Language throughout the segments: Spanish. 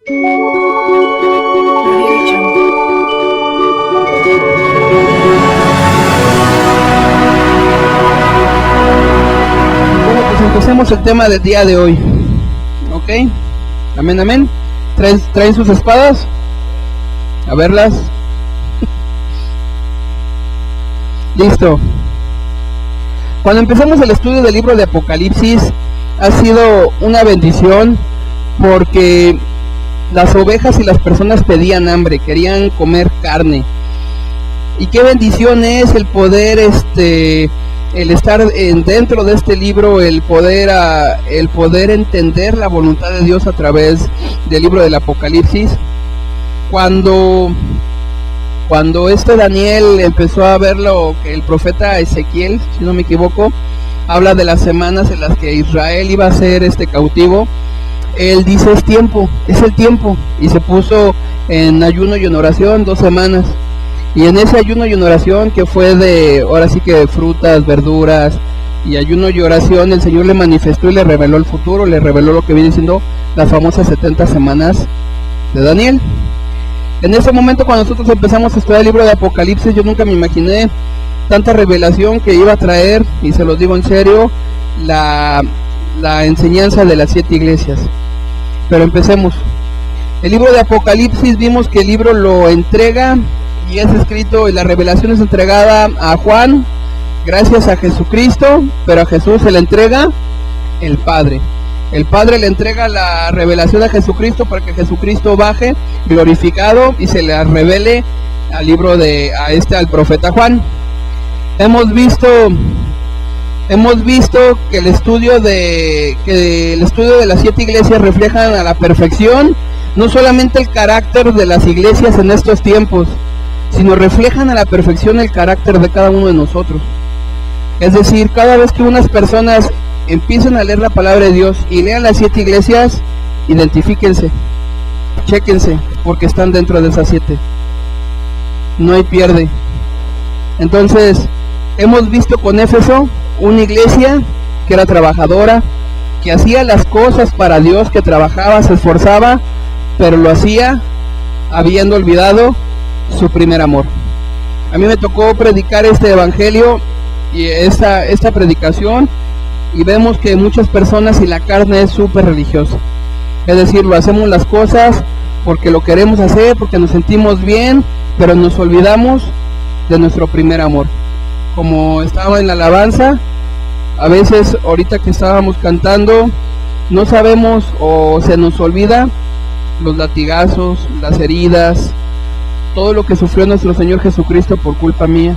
Bueno, pues empecemos el tema del día de hoy. ¿Ok? Amén, amén. ¿Traen sus espadas? A verlas. Listo. Cuando empezamos el estudio del libro de Apocalipsis, ha sido una bendición porque las ovejas y las personas pedían hambre, querían comer carne. Y qué bendición es el poder el estar dentro de este libro, el poder entender la voluntad de Dios a través del libro del Apocalipsis. Cuando Daniel empezó a ver lo que el profeta Ezequiel, si no me equivoco, habla de las semanas en las que Israel iba a ser cautivo, él dice es el tiempo, y se puso en ayuno y en oración 2 semanas. Y en ese ayuno y en oración, que fue ahora sí que de frutas, verduras y ayuno y oración, el Señor le manifestó y le reveló el futuro, le reveló lo que viene siendo las famosas 70 semanas de Daniel. En ese momento, cuando nosotros empezamos a estudiar el libro de Apocalipsis, yo nunca me imaginé tanta revelación que iba a traer, y se los digo en serio, la enseñanza de las 7 iglesias. Pero empecemos. El libro de Apocalipsis, vimos que el libro lo entrega y es escrito, y la revelación es entregada a Juan gracias a Jesucristo, pero a Jesús se le entrega el Padre. El Padre le entrega la revelación a Jesucristo para que Jesucristo baje glorificado y se le revele al libro al profeta Juan. Hemos visto que el estudio de las 7 iglesias reflejan a la perfección no solamente el carácter de las iglesias en estos tiempos, sino reflejan a la perfección el carácter de cada uno de nosotros. Es decir, cada vez que unas personas empiecen a leer la palabra de Dios y lean las 7 iglesias, identifíquense, chéquense, porque están dentro de esas 7. No hay pierde. Entonces, hemos visto con Éfeso una iglesia que era trabajadora, que hacía las cosas para Dios, que trabajaba, se esforzaba, pero lo hacía habiendo olvidado su primer amor. A mí me tocó predicar este evangelio y esta predicación, y vemos que muchas personas y la carne es súper religiosa. Es decir, lo hacemos las cosas porque lo queremos hacer, porque nos sentimos bien, pero nos olvidamos de nuestro primer amor. Como estaba en la alabanza, a veces ahorita que estábamos cantando, no sabemos o se nos olvida los latigazos, las heridas, todo lo que sufrió nuestro Señor Jesucristo por culpa mía,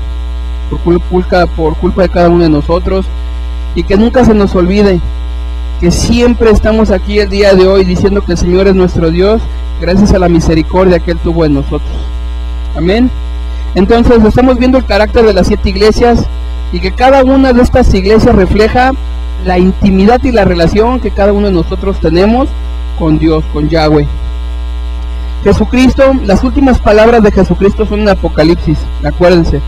por culpa de cada uno de nosotros, y que nunca se nos olvide que siempre estamos aquí el día de hoy diciendo que el Señor es nuestro Dios, gracias a la misericordia que Él tuvo en nosotros. Amén. Entonces estamos viendo el carácter de las 7 iglesias, y que cada una de estas iglesias refleja la intimidad y la relación que cada uno de nosotros tenemos con Dios, con Yahweh. Jesucristo, las últimas palabras de Jesucristo son en Apocalipsis, acuérdense.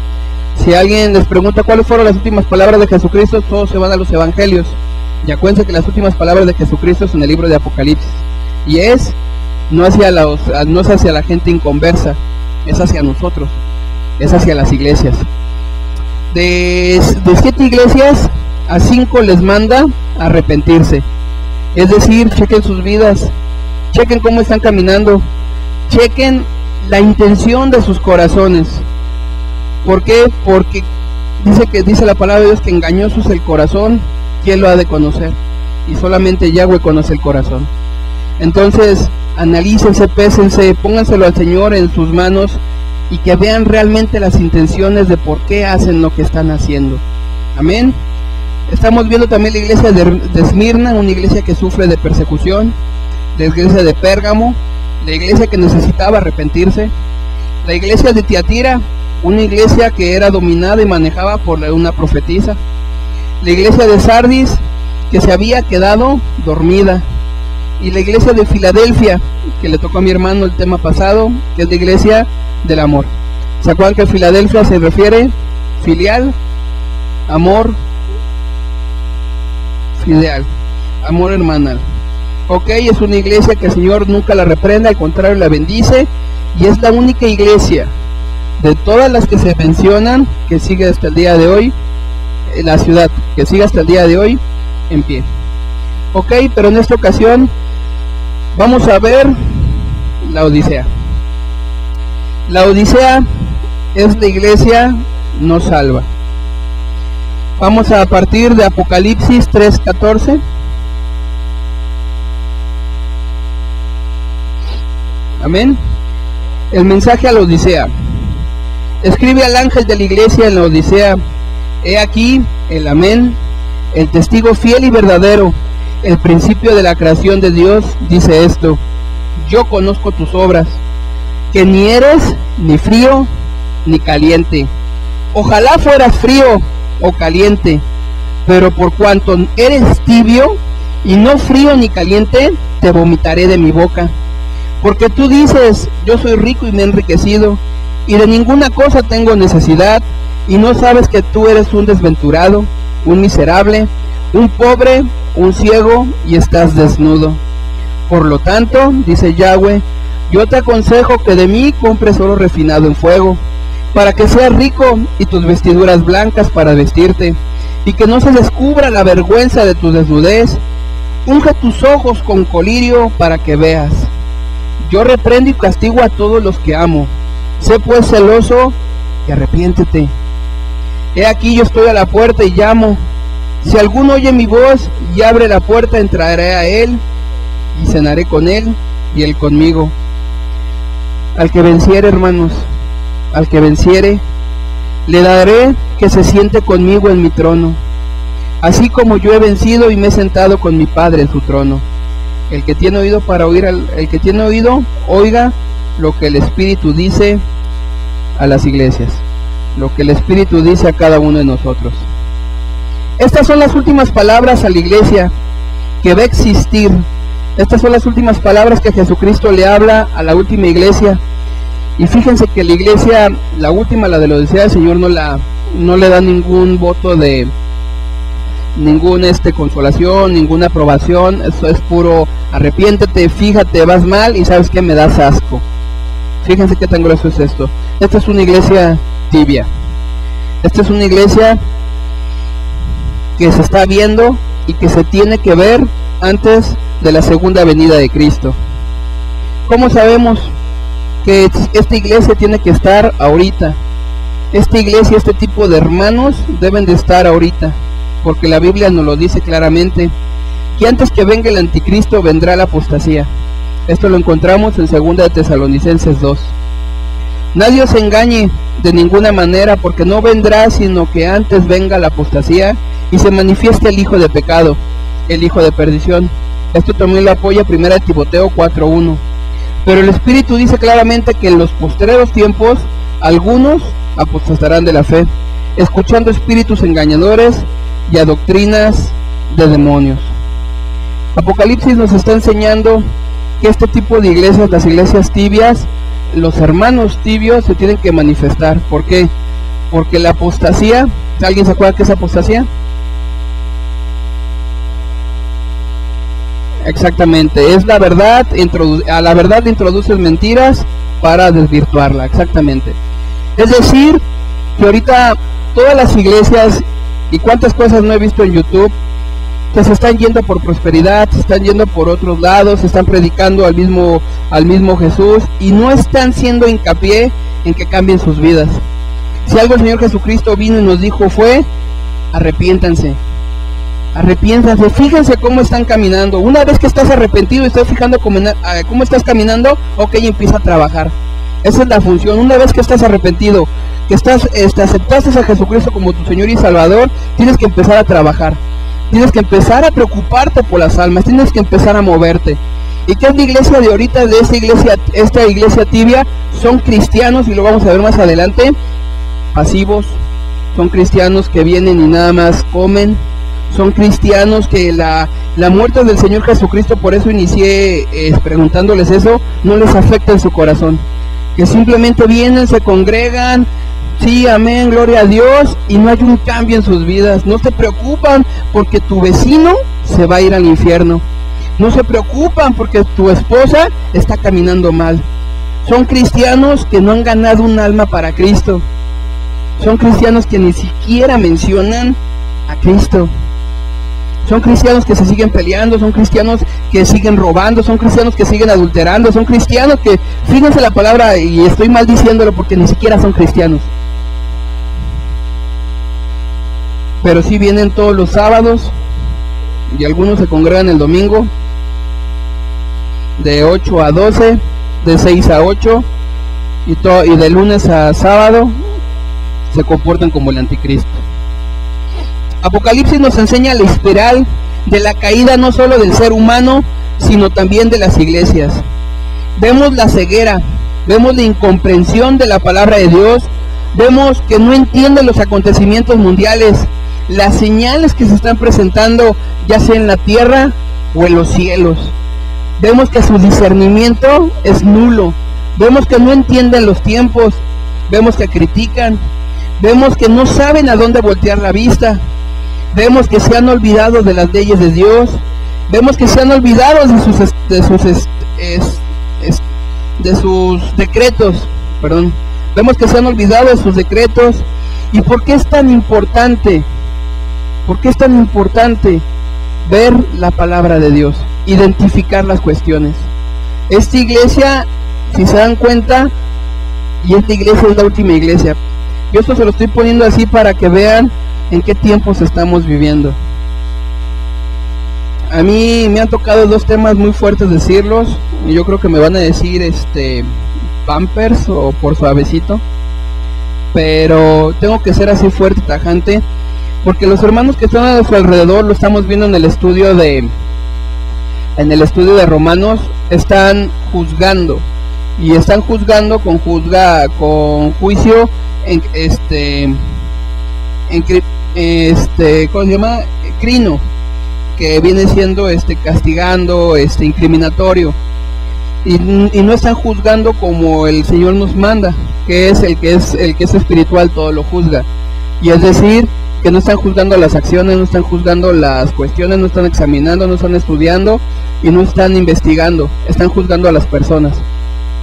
Si alguien les pregunta cuáles fueron las últimas palabras de Jesucristo, todos se van a los evangelios. Y acuérdense que las últimas palabras de Jesucristo es en el libro de Apocalipsis. Y no es hacia la gente inconversa, es hacia nosotros, es hacia las iglesias. De 7 iglesias, a 5 les manda a arrepentirse. Es decir, chequen sus vidas, chequen cómo están caminando, chequen la intención de sus corazones. ¿Por qué? Porque dice la palabra de Dios que engañoso es el corazón, ¿quién lo ha de conocer? Y solamente Yahweh conoce el corazón. Entonces, analícense, pésense, pónganselo al Señor en sus manos, y que vean realmente las intenciones de por qué hacen lo que están haciendo. Amén. Estamos viendo también la iglesia de Esmirna, una iglesia que sufre de persecución, la iglesia de Pérgamo, la iglesia que necesitaba arrepentirse, la iglesia de Tiatira, una iglesia que era dominada y manejada por una profetisa, la iglesia de Sardis, que se había quedado dormida, y la iglesia de Filadelfia, que le tocó a mi hermano el tema pasado, que es la iglesia del amor. ¿Se acuerdan que Filadelfia se refiere filial, amor, filial, amor hermanal? Ok, es una iglesia que el Señor nunca la reprende, al contrario la bendice, y es la única iglesia de todas las que se mencionan que sigue hasta el día de hoy, en la ciudad, que sigue hasta el día de hoy en pie. Ok, pero en esta ocasión vamos a ver la Odisea. La Odisea es la iglesia no salva. Vamos a partir de Apocalipsis 3:14. Amén. El mensaje a la Odisea. Escribe al ángel de la iglesia en la Odisea: he aquí el amén, el testigo fiel y verdadero, el principio de la creación de Dios, dice esto: yo conozco tus obras, que ni eres ni frío ni caliente. Ojalá fueras frío o caliente, pero por cuanto eres tibio y no frío ni caliente, te vomitaré de mi boca. Porque tú dices: yo soy rico y me he enriquecido, y de ninguna cosa tengo necesidad, y no sabes que tú eres un desventurado, un miserable, un pobre, un ciego, y estás desnudo. Por lo tanto, dice Yahweh, yo te aconsejo que de mí compres oro refinado en fuego, para que seas rico, y tus vestiduras blancas para vestirte, y que no se descubra la vergüenza de tu desnudez. Unge tus ojos con colirio para que veas. Yo reprendo y castigo a todos los que amo. Sé pues celoso y arrepiéntete. He aquí yo estoy a la puerta y llamo. Si alguno oye mi voz y abre la puerta, entraré a él y cenaré con él y él conmigo. Al que venciere, hermanos, al que venciere, le daré que se siente conmigo en mi trono, así como yo he vencido y me he sentado con mi Padre en su trono. El que tiene oído para oír, el que tiene oído, oiga lo que el Espíritu dice a las iglesias, lo que el Espíritu dice a cada uno de nosotros. Estas son las últimas palabras a la iglesia que va a existir. Estas son las últimas palabras que Jesucristo le habla a la última iglesia. Y fíjense que la iglesia, la última, la de la Odisea, el Señor no le da ningún voto de ninguna consolación, ninguna aprobación. Eso es puro arrepiéntete, fíjate, vas mal y sabes que me das asco. Fíjense qué tan grueso es esto. Esta es una iglesia tibia. Esta es una iglesia que se está viendo y que se tiene que ver antes de la segunda venida de Cristo. ¿Cómo sabemos que esta iglesia tiene que estar ahorita? Esta iglesia, este tipo de hermanos deben de estar ahorita, porque la Biblia nos lo dice claramente, que antes que venga el anticristo vendrá la apostasía. Esto lo encontramos en 2 de Tesalonicenses 2. Nadie os engañe de ninguna manera, porque no vendrá sino que antes venga la apostasía y se manifieste el hijo de pecado, el hijo de perdición. Esto también lo apoya 1 Timoteo 4:1. Pero el Espíritu dice claramente que en los postreros tiempos algunos apostatarán de la fe, escuchando espíritus engañadores y a doctrinas de demonios. Apocalipsis nos está enseñando que este tipo de iglesias, las iglesias tibias, los hermanos tibios se tienen que manifestar. ¿Por qué? Porque la apostasía, ¿alguien se acuerda qué es apostasía? Exactamente, es la verdad, a la verdad le introduces mentiras para desvirtuarla, exactamente. Es decir, que ahorita todas las iglesias, y cuántas cosas no he visto en YouTube, que se están yendo por prosperidad, se están yendo por otros lados, se están predicando al mismo Jesús, y no están haciendo hincapié en que cambien sus vidas. Si algo el Señor Jesucristo vino y nos dijo fue: arrepiéntanse. Arrepiéntanse, fíjense cómo están caminando. Una vez que estás arrepentido y estás fijando cómo estás caminando, ok, empieza a trabajar. Esa es la función. Una vez que estás arrepentido, que aceptaste a Jesucristo como tu Señor y Salvador, tienes que empezar a trabajar. Tienes que empezar a preocuparte por las almas, tienes que empezar a moverte. ¿Y qué es la iglesia de ahorita, de esta iglesia tibia? Son cristianos, y lo vamos a ver más adelante, pasivos. Son cristianos que vienen y nada más comen. Son cristianos que la muerte del Señor Jesucristo, por eso inicié preguntándoles eso, no les afecta en su corazón. Que simplemente vienen, se congregan, sí, amén, gloria a Dios, y no hay un cambio en sus vidas. No se preocupan porque tu vecino se va a ir al infierno. No se preocupan porque tu esposa está caminando mal. Son cristianos que no han ganado un alma para Cristo. Son cristianos que ni siquiera mencionan a Cristo. Son cristianos que se siguen peleando, son cristianos que siguen robando, son cristianos que siguen adulterando, son cristianos que, fíjense la palabra, y estoy maldiciéndolo porque ni siquiera son cristianos. Pero sí vienen todos los sábados, y algunos se congregan el domingo, de 8 a 12, de 6 a 8, y de lunes a sábado se comportan como el anticristo. Apocalipsis nos enseña la espiral de la caída no solo del ser humano, sino también de las iglesias. Vemos la ceguera, vemos la incomprensión de la palabra de Dios, vemos que no entienden los acontecimientos mundiales, las señales que se están presentando ya sea en la tierra o en los cielos. Vemos que su discernimiento es nulo, vemos que no entienden los tiempos, vemos que critican, vemos que no saben a dónde voltear la vista, vemos que se han olvidado de las leyes de Dios, vemos que se han olvidado de sus decretos, vemos que se han olvidado de sus decretos. ¿Y por qué es tan importante? ¿Por qué es tan importante ver la palabra de Dios? Identificar las cuestiones. Esta iglesia, si se dan cuenta, y esta iglesia es la última iglesia. Yo esto se lo estoy poniendo así para que vean en qué tiempos estamos viviendo. A mí me han tocado dos temas muy fuertes decirlos, y yo creo que me van a decir Pampers o por suavecito, pero tengo que ser así fuerte, tajante, porque los hermanos que están a su alrededor, lo estamos viendo en el estudio de Romanos, están juzgando, y están juzgando con juicio ¿cómo se llama? Crino, que viene siendo castigando, incriminatorio, y no están juzgando como el Señor nos manda, que es el que es espiritual, todo lo juzga. Y es decir, que no están juzgando las acciones, no están juzgando las cuestiones, no están examinando, no están estudiando y no están investigando, están juzgando a las personas.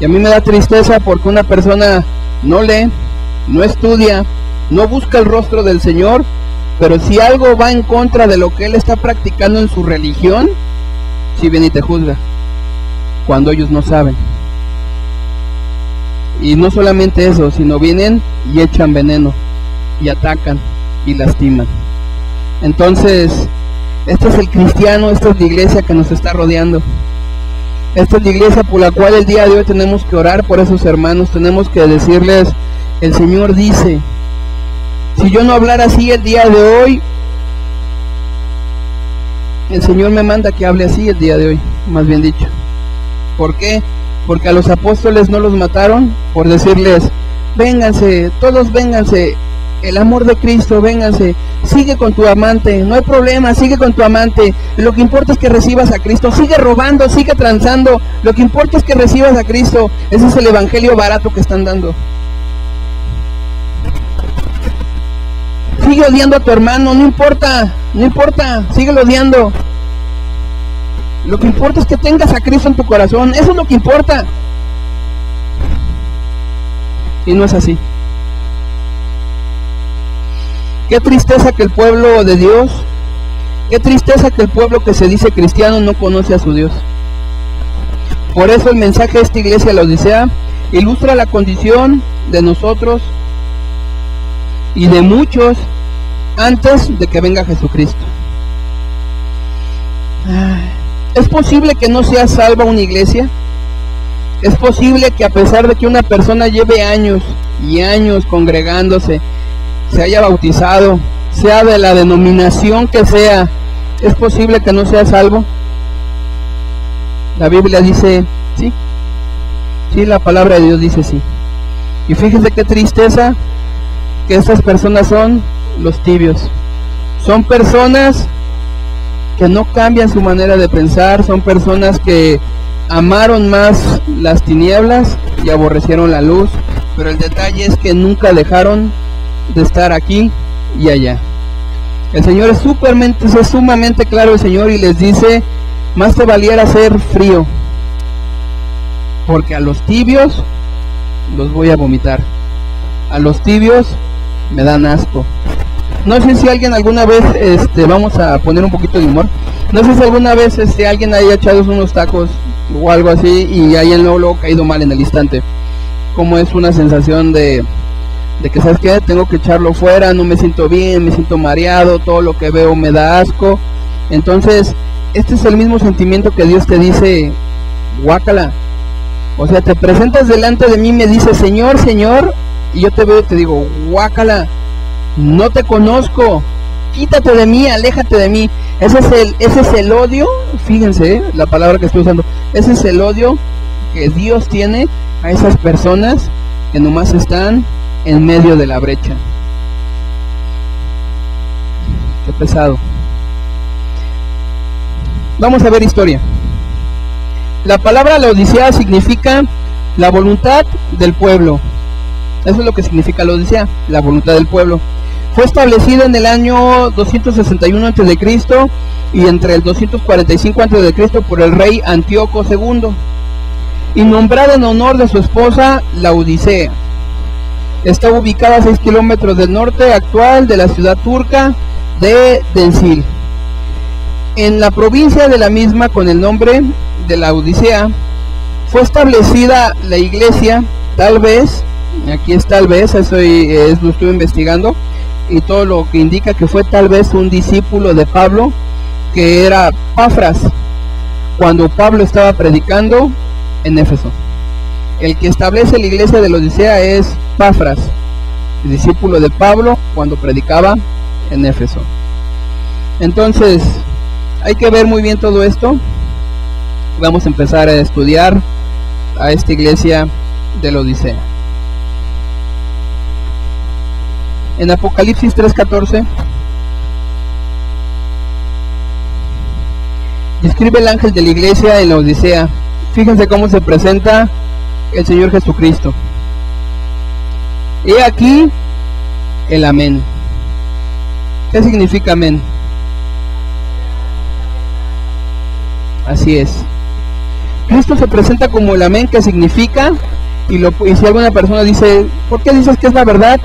Y a mí me da tristeza porque una persona no lee, no estudia, no busca el rostro del Señor, pero si algo va en contra de lo que él está practicando en su religión, sí viene y te juzga, cuando ellos no saben. Y no solamente eso, sino vienen y echan veneno, y atacan, y lastiman. Entonces, este es el cristiano, esta es la iglesia que nos está rodeando. Esta es la iglesia por la cual el día de hoy tenemos que orar por esos hermanos, tenemos que decirles, el Señor dice, si yo no hablara así el día de hoy, el Señor me manda que hable así el día de hoy, más bien dicho. ¿Por qué? Porque a los apóstoles no los mataron por decirles, vénganse, todos vénganse, el amor de Cristo, vénganse, sigue con tu amante, no hay problema, sigue con tu amante, lo que importa es que recibas a Cristo, sigue robando, sigue transando, lo que importa es que recibas a Cristo. Ese es el evangelio barato que están dando. Sigue odiando a tu hermano, no importa, síguelo odiando. Lo que importa es que tengas a Cristo en tu corazón, eso es lo que importa. Y no es así. Qué tristeza que el pueblo de Dios, qué tristeza que el pueblo que se dice cristiano no conoce a su Dios. Por eso el mensaje de esta iglesia de la Odisea ilustra la condición de nosotros y de muchos antes de que venga Jesucristo. ¿Es posible que no sea salva una iglesia? ¿Es posible que a pesar de que una persona lleve años y años congregándose, se haya bautizado, sea de la denominación que sea, es posible que no sea salvo? La Biblia dice sí. Sí, la palabra de Dios dice sí. Y fíjense qué tristeza que estas personas son los tibios. Son personas que no cambian su manera de pensar, son personas que amaron más las tinieblas y aborrecieron la luz, pero el detalle es que nunca dejaron de estar aquí y allá. El Señor es sumamente claro, el Señor, y les dice, más te valiera ser frío, porque a los tibios los voy a vomitar, a los tibios me dan asco. No sé si alguien alguna vez, vamos a poner un poquito de humor, no sé si alguna vez alguien haya echado unos tacos o algo así y hayan luego caído mal en el instante. Como es una sensación de que, ¿sabes qué? Tengo que echarlo fuera, no me siento bien, me siento mareado, todo lo que veo me da asco. Entonces, este es el mismo sentimiento que Dios te dice, guácala. O sea, te presentas delante de mí, me dices, Señor, Señor, y yo te veo y te digo, guácala, no te conozco, quítate de mí, aléjate de mí. Ese es el odio, fíjense, la palabra que estoy usando, ese es el odio que Dios tiene a esas personas que nomás están en medio de la brecha. Qué pesado. Vamos a ver historia. La palabra Laodicea significa la voluntad del pueblo. Eso es lo que significa Laodicea, la voluntad del pueblo. Fue establecida en el año 261 a.C. y entre el 245 a.C. por el rey Antíoco II, y nombrada en honor de su esposa Laodicea. Está ubicada a 6 kilómetros del norte actual de la ciudad turca de Densil. En la provincia de la misma, con el nombre de Laodicea, fue establecida la iglesia, tal vez, aquí es tal vez, lo estuve investigando, y todo lo que indica que fue tal vez un discípulo de Pablo, que era Pafras, cuando Pablo estaba predicando en Éfeso. El que establece la iglesia de Laodicea es Pafras, el discípulo de Pablo cuando predicaba en Éfeso. Entonces, hay que ver muy bien todo esto. Vamos a empezar a estudiar a esta iglesia de Laodicea. En Apocalipsis 3:14 describe el ángel de la iglesia en Laodicea. Fíjense cómo se presenta el Señor Jesucristo. He aquí el amén. ¿Qué significa amén? Así es. Cristo se presenta como el amén, que significa, y si alguna persona dice, ¿por qué dices que es la verdad?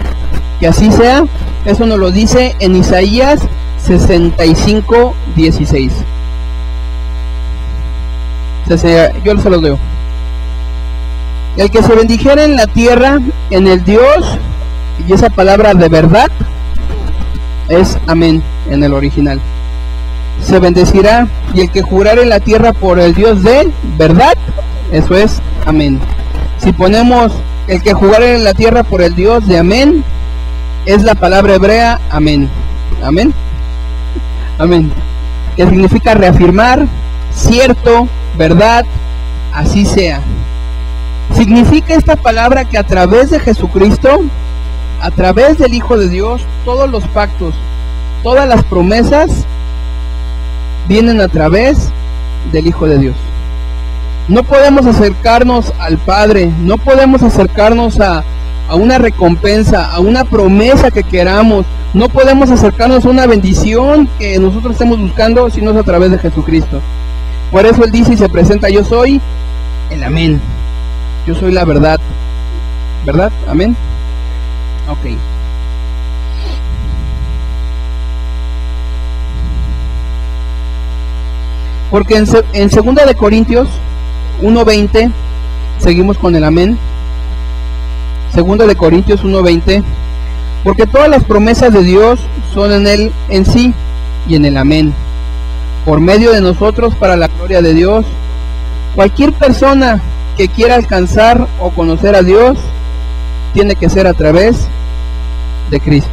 Que así sea. Eso nos lo dice en Isaías 65:16. Yo se los leo. El que se bendijera en la tierra, en el Dios, y esa palabra de verdad es amén en el original. Se bendecirá, y el que jurare en la tierra por el Dios de verdad, eso es amén. Si ponemos el que jurare en la tierra por el Dios de amén, es la palabra hebrea amén. Amén. Amén. Que significa reafirmar, cierto, verdad, así sea. Significa esta palabra que a través de Jesucristo, a través del Hijo de Dios, todos los pactos, todas las promesas vienen a través del Hijo de Dios. No podemos acercarnos al Padre, no podemos acercarnos a una recompensa, a una promesa que queramos, no podemos acercarnos a una bendición que nosotros estemos buscando si no es a través de Jesucristo. Por eso Él dice y se presenta: yo soy el amén, yo soy la verdad. ¿Verdad? Amén. Ok. Porque en 2 de Corintios 1:20, seguimos con el amén. 2 de Corintios 1:20, porque todas las promesas de Dios son en Él en sí y en el amén, por medio de nosotros para la gloria de Dios. Cualquier persona que quiera alcanzar o conocer a Dios tiene que ser a través de Cristo.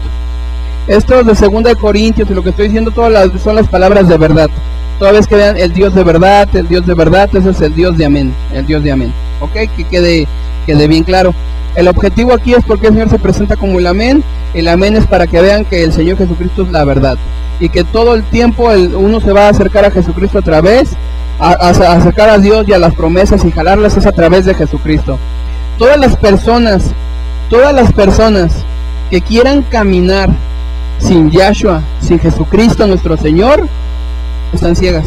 Esto de 2 de Corintios y lo que estoy diciendo, son las palabras de verdad. Toda vez que vean el Dios de verdad, ese es el Dios de amén, el Dios de amén. Ok, que quede bien claro. El objetivo aquí es porque el Señor se presenta como el amén. El amén es para que vean que el Señor Jesucristo es la verdad, y que todo el tiempo uno se va a acercar a Jesucristo a través, a acercar a Dios y a las promesas y jalarlas es a través de Jesucristo. Todas las personas que quieran caminar sin Yahshua, sin Jesucristo nuestro Señor, están ciegas.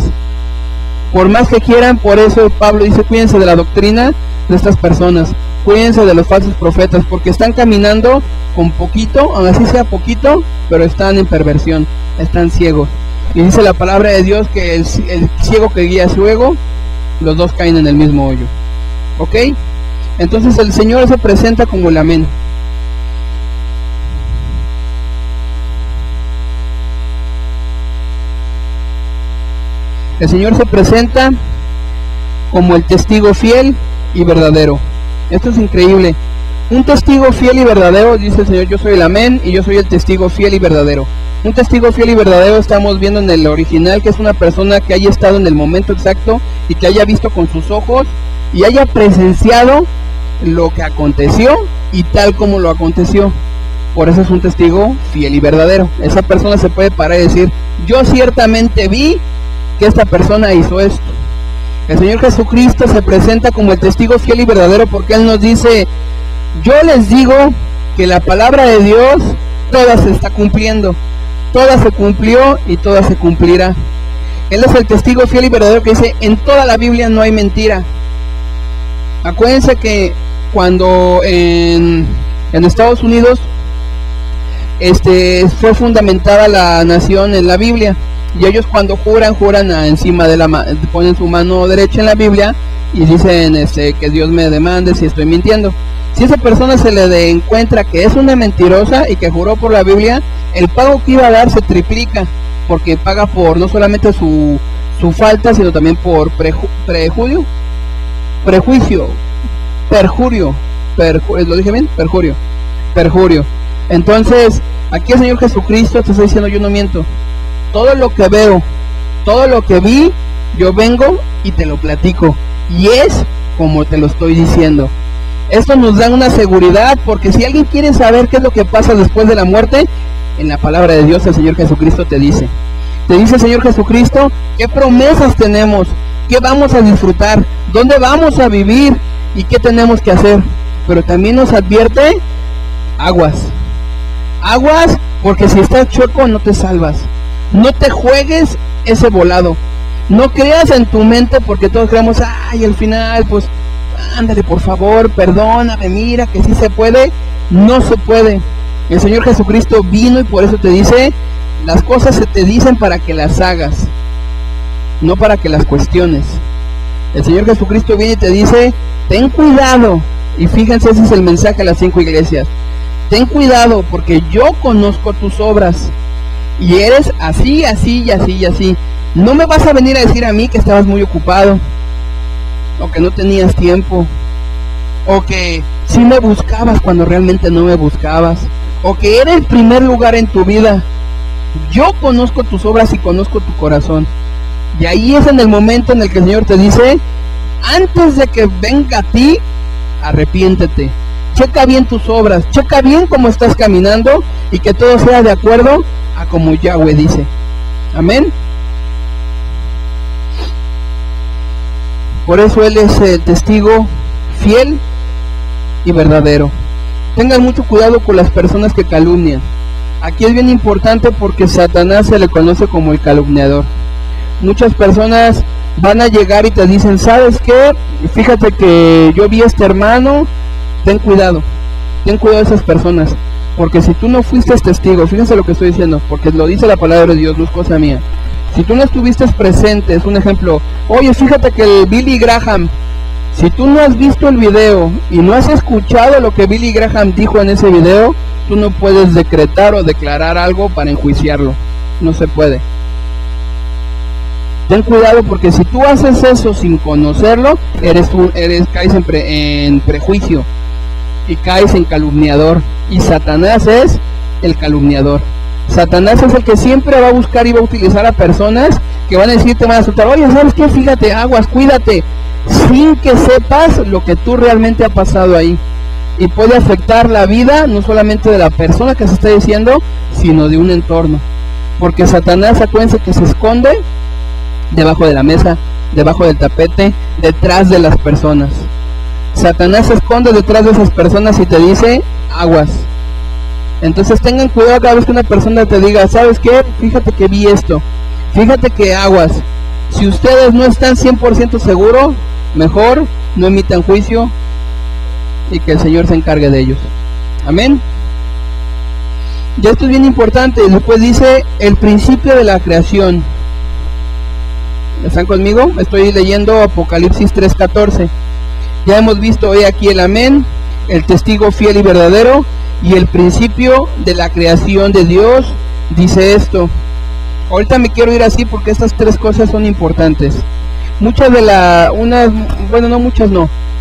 Por más que quieran, por eso Pablo dice, cuídense de la doctrina de estas personas, cuídense de los falsos profetas, porque están caminando con poquito, aun así sea poquito, pero están en perversión, están ciegos. Y dice la palabra de Dios que el ciego que guía ciego, los dos caen en el mismo hoyo. ¿Ok? Entonces el Señor se presenta como el Amén. El Señor se presenta como el testigo fiel y verdadero. Esto es increíble. Un testigo fiel y verdadero, dice el Señor, yo soy el Amén y yo soy el testigo fiel y verdadero. Un testigo fiel y verdadero estamos viendo en el original que es una persona que haya estado en el momento exacto y que haya visto con sus ojos y haya presenciado lo que aconteció y tal como lo aconteció. Por eso es un testigo fiel y verdadero. Esa persona se puede parar y decir, yo ciertamente vi que esta persona hizo esto. El Señor Jesucristo se presenta como el testigo fiel y verdadero porque Él nos dice, yo les digo que la palabra de Dios toda se está cumpliendo, toda se cumplió y toda se cumplirá. Él es el testigo fiel y verdadero que dice, en toda la Biblia no hay mentira. Acuérdense que cuando en Estados Unidos fue fundamentada la nación en la Biblia, y ellos cuando juran encima de ponen su mano derecha en la Biblia y dicen que Dios me demande si estoy mintiendo. Si esa persona se le encuentra que es una mentirosa y que juró por la Biblia, el pago que iba a dar se triplica, porque paga por no solamente su falta, sino también por perjurio. ¿Lo dije bien? Perjurio. Entonces, aquí el Señor Jesucristo te está diciendo, yo no miento. Todo lo que veo, todo lo que vi, yo vengo y te lo platico. Y es como te lo estoy diciendo. Esto nos da una seguridad, porque si alguien quiere saber qué es lo que pasa después de la muerte, en la palabra de Dios el Señor Jesucristo te dice el Señor Jesucristo qué promesas tenemos, qué vamos a disfrutar, dónde vamos a vivir y qué tenemos que hacer. Pero también nos advierte, aguas, porque si estás chueco no te salvas. No te juegues ese volado. No creas en tu mente, porque todos creemos, ay, al final, pues, ándale, por favor, perdóname, mira que sí se puede. No se puede. El Señor Jesucristo vino y por eso te dice, las cosas se te dicen para que las hagas, no para que las cuestiones. El Señor Jesucristo viene y te dice, ten cuidado. Y fíjense, ese es el mensaje a las 5 iglesias. Ten cuidado, porque yo conozco tus obras. Y eres así, así y así y así. No me vas a venir a decir a mí que estabas muy ocupado, o que no tenías tiempo, o que sí me buscabas cuando realmente no me buscabas, o que era el primer lugar en tu vida. Yo conozco tus obras y conozco tu corazón. Y ahí es en el momento en el que el Señor te dice, antes de que venga a ti, arrepiéntete. Checa bien tus obras, checa bien cómo estás caminando y que todo sea de acuerdo a como Yahweh dice. Amén. Por eso Él es el testigo fiel y verdadero. Tengan mucho cuidado con las personas que calumnian. Aquí es bien importante porque Satanás se le conoce como el calumniador. Muchas personas van a llegar y te dicen, ¿sabes qué? Fíjate que yo vi a este hermano. Ten cuidado de esas personas, porque si tú no fuiste testigo, fíjense lo que estoy diciendo, porque lo dice la palabra de Dios, no es cosa mía. Si tú no estuviste presente, es un ejemplo. Oye, fíjate que el Billy Graham, si tú no has visto el video y no has escuchado lo que Billy Graham dijo en ese video, tú no puedes decretar o declarar algo para enjuiciarlo. No se puede. Ten cuidado, porque si tú haces eso sin conocerlo, caes en prejuicio y caes en calumniador. Y Satanás es el calumniador. Satanás es el que siempre va a buscar y va a utilizar a personas que van a decir, te van a asustar, oye, ¿sabes qué? Fíjate, aguas, cuídate, sin que sepas lo que tú realmente ha pasado ahí. Y puede afectar la vida no solamente de la persona que se está diciendo, sino de un entorno. Porque Satanás, acuérdense que se esconde debajo de la mesa, debajo del tapete, detrás de las personas. Satanás se esconde detrás de esas personas y te dice, aguas. Entonces tengan cuidado cada vez que una persona te diga, ¿sabes qué? Fíjate que vi esto, fíjate que aguas. Si ustedes no están 100% seguros, mejor no emitan juicio y que el Señor se encargue de ellos. Amén. Y esto es bien importante. Después dice el principio de la creación. ¿Están conmigo? Estoy leyendo Apocalipsis 3:14. Ya hemos visto hoy aquí el amén, el testigo fiel y verdadero, y el principio de la creación de Dios dice esto. Ahorita me quiero ir así porque estas tres cosas son importantes. Muchas de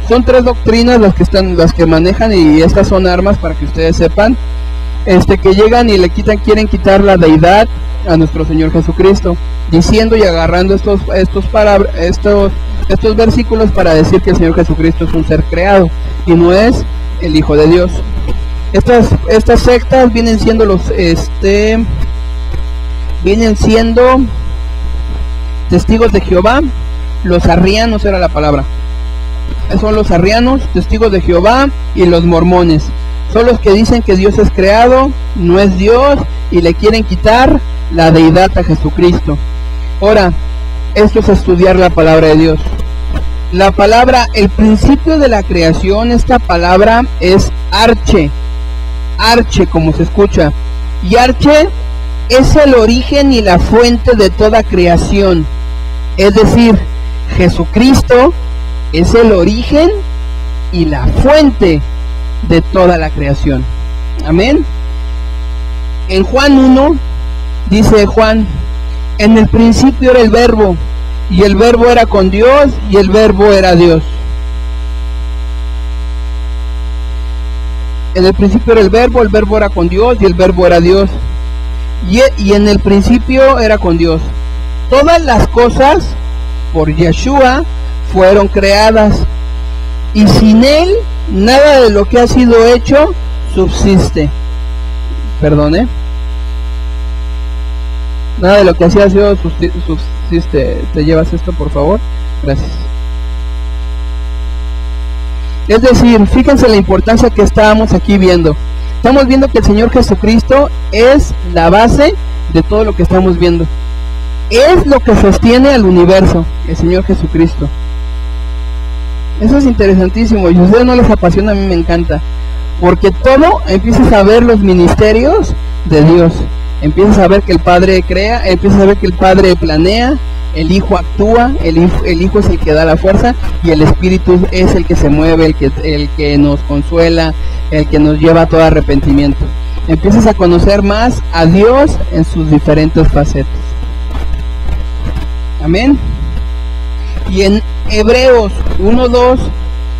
son tres doctrinas las que manejan, y estas son armas para que ustedes sepan, que llegan y quieren quitar la deidad a nuestro Señor Jesucristo, diciendo y agarrando estos versículos para decir que el Señor Jesucristo es un ser creado y no es el Hijo de Dios. Estas sectas vienen siendo testigos de Jehová. Los arrianos era la palabra. Son los arrianos, testigos de Jehová, y los mormones. Son los que dicen que Dios es creado, no es Dios, y le quieren quitar la deidad a Jesucristo. Ahora, esto es estudiar la palabra de Dios. La palabra, el principio de la creación, esta palabra es arche, como se escucha. Y arche es el origen y la fuente de toda creación. Es decir, Jesucristo es el origen y la fuente de toda la creación. Amén. En Juan 1, dice Juan, en el principio era el verbo, y el verbo era con Dios, y el verbo era Dios. En el principio era el verbo era con Dios, y el verbo era Dios. Y en el principio era con Dios. Todas las cosas por Yeshua fueron creadas, y sin Él nada de lo que ha sido hecho subsiste. Perdone. Nada de lo que ha sido subsiste. ¿Te llevas esto, por favor? Gracias. Es decir, fíjense la importancia que estábamos aquí viendo. Estamos viendo que el Señor Jesucristo es la base de todo lo que estamos viendo. Es lo que sostiene al universo, el Señor Jesucristo. Eso es interesantísimo, y si a ustedes no les apasiona, a mí me encanta, porque todo empiezas a ver los ministerios de Dios. Empiezas a ver que el Padre crea, empiezas a ver que el Padre planea, el Hijo actúa, el Hijo es el que da la fuerza, y el Espíritu es el que se mueve, el que nos consuela, el que nos lleva a todo arrepentimiento. Empiezas a conocer más a Dios en sus diferentes facetas. Amén. Y en Hebreos 1:2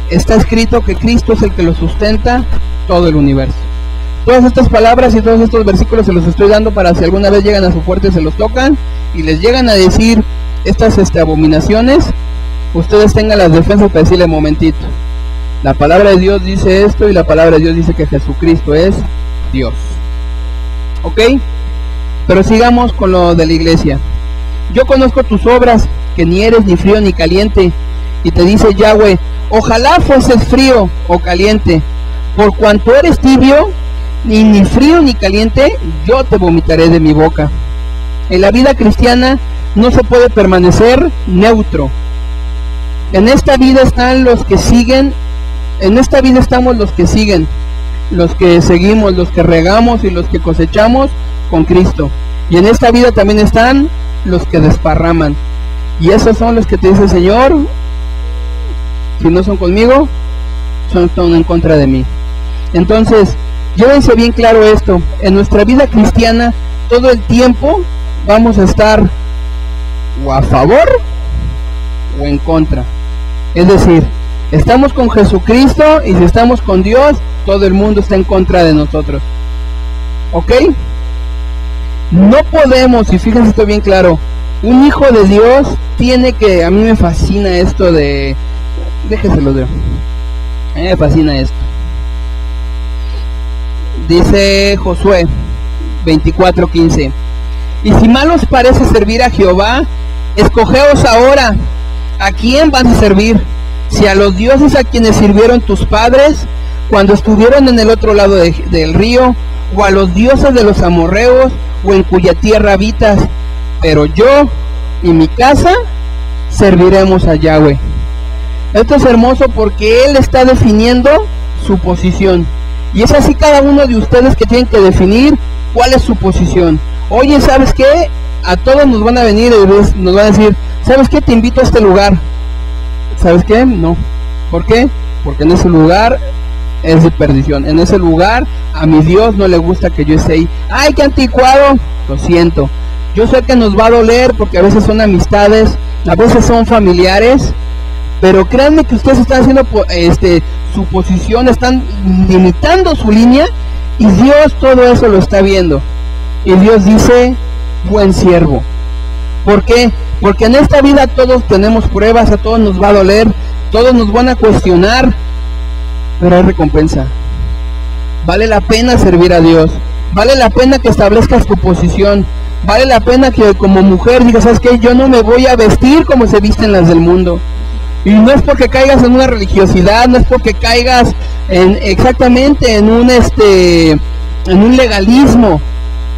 está escrito que Cristo es el que lo sustenta todo el universo. Todas estas palabras y todos estos versículos se los estoy dando para si alguna vez llegan a su puerta y se los tocan y les llegan a decir estas abominaciones, ustedes tengan las defensas para decirle: momentito, la palabra de Dios dice esto, y la palabra de Dios dice que Jesucristo es Dios. ¿Ok? Pero sigamos con lo de la iglesia. Yo conozco tus obras, que ni eres ni frío ni caliente. Y te dice Yahweh: ojalá fueses frío o caliente. Por cuanto eres tibio, ni frío ni caliente, yo te vomitaré de mi boca. En la vida cristiana no se puede permanecer neutro. En esta vida están los que siguen. En esta vida estamos los que siguen, los que seguimos, los que regamos y los que cosechamos con Cristo. Y en esta vida también están los que desparraman. Y esos son los que te dice el Señor: si no son conmigo, son en contra de mí. Entonces, llévense bien claro esto: en nuestra vida cristiana, todo el tiempo vamos a estar o a favor o en contra. Es decir, estamos con Jesucristo, y si estamos con Dios, todo el mundo está en contra de nosotros. ¿Ok? No podemos, y fíjense esto bien claro, un hijo de Dios tiene que, a mí me fascina esto de, déjeselo de, a mí me fascina esto. Dice Josué 24:15: y si mal os parece servir a Jehová, escogeos ahora a quién vas a servir, si a los dioses a quienes sirvieron tus padres cuando estuvieron en el otro lado del río, o a los dioses de los amorreos, o en cuya tierra habitas. Pero yo y mi casa serviremos a Yahweh. Esto es hermoso porque Él está definiendo su posición. Y es así cada uno de ustedes que tienen que definir cuál es su posición. Oye, ¿sabes qué? A todos nos van a venir y nos van a decir, ¿sabes qué? Te invito a este lugar. ¿Sabes qué? No. ¿Por qué? Porque en ese lugar es de perdición. En ese lugar a mi Dios no le gusta que yo esté ahí. ¡Ay, qué anticuado! Lo siento. Yo sé que nos va a doler porque a veces son amistades, a veces son familiares, pero créanme que ustedes están haciendo su posición, están limitando su línea y Dios todo eso lo está viendo. Y Dios dice, buen siervo. ¿Por qué? Porque en esta vida todos tenemos pruebas, a todos nos va a doler, todos nos van a cuestionar, pero hay recompensa. Vale la pena servir a Dios, vale la pena que establezcas tu posición, vale la pena que como mujer digas, ¿sabes qué? Yo no me voy a vestir como se visten las del mundo. Y no es porque caigas en una religiosidad, no es porque caigas exactamente en un legalismo.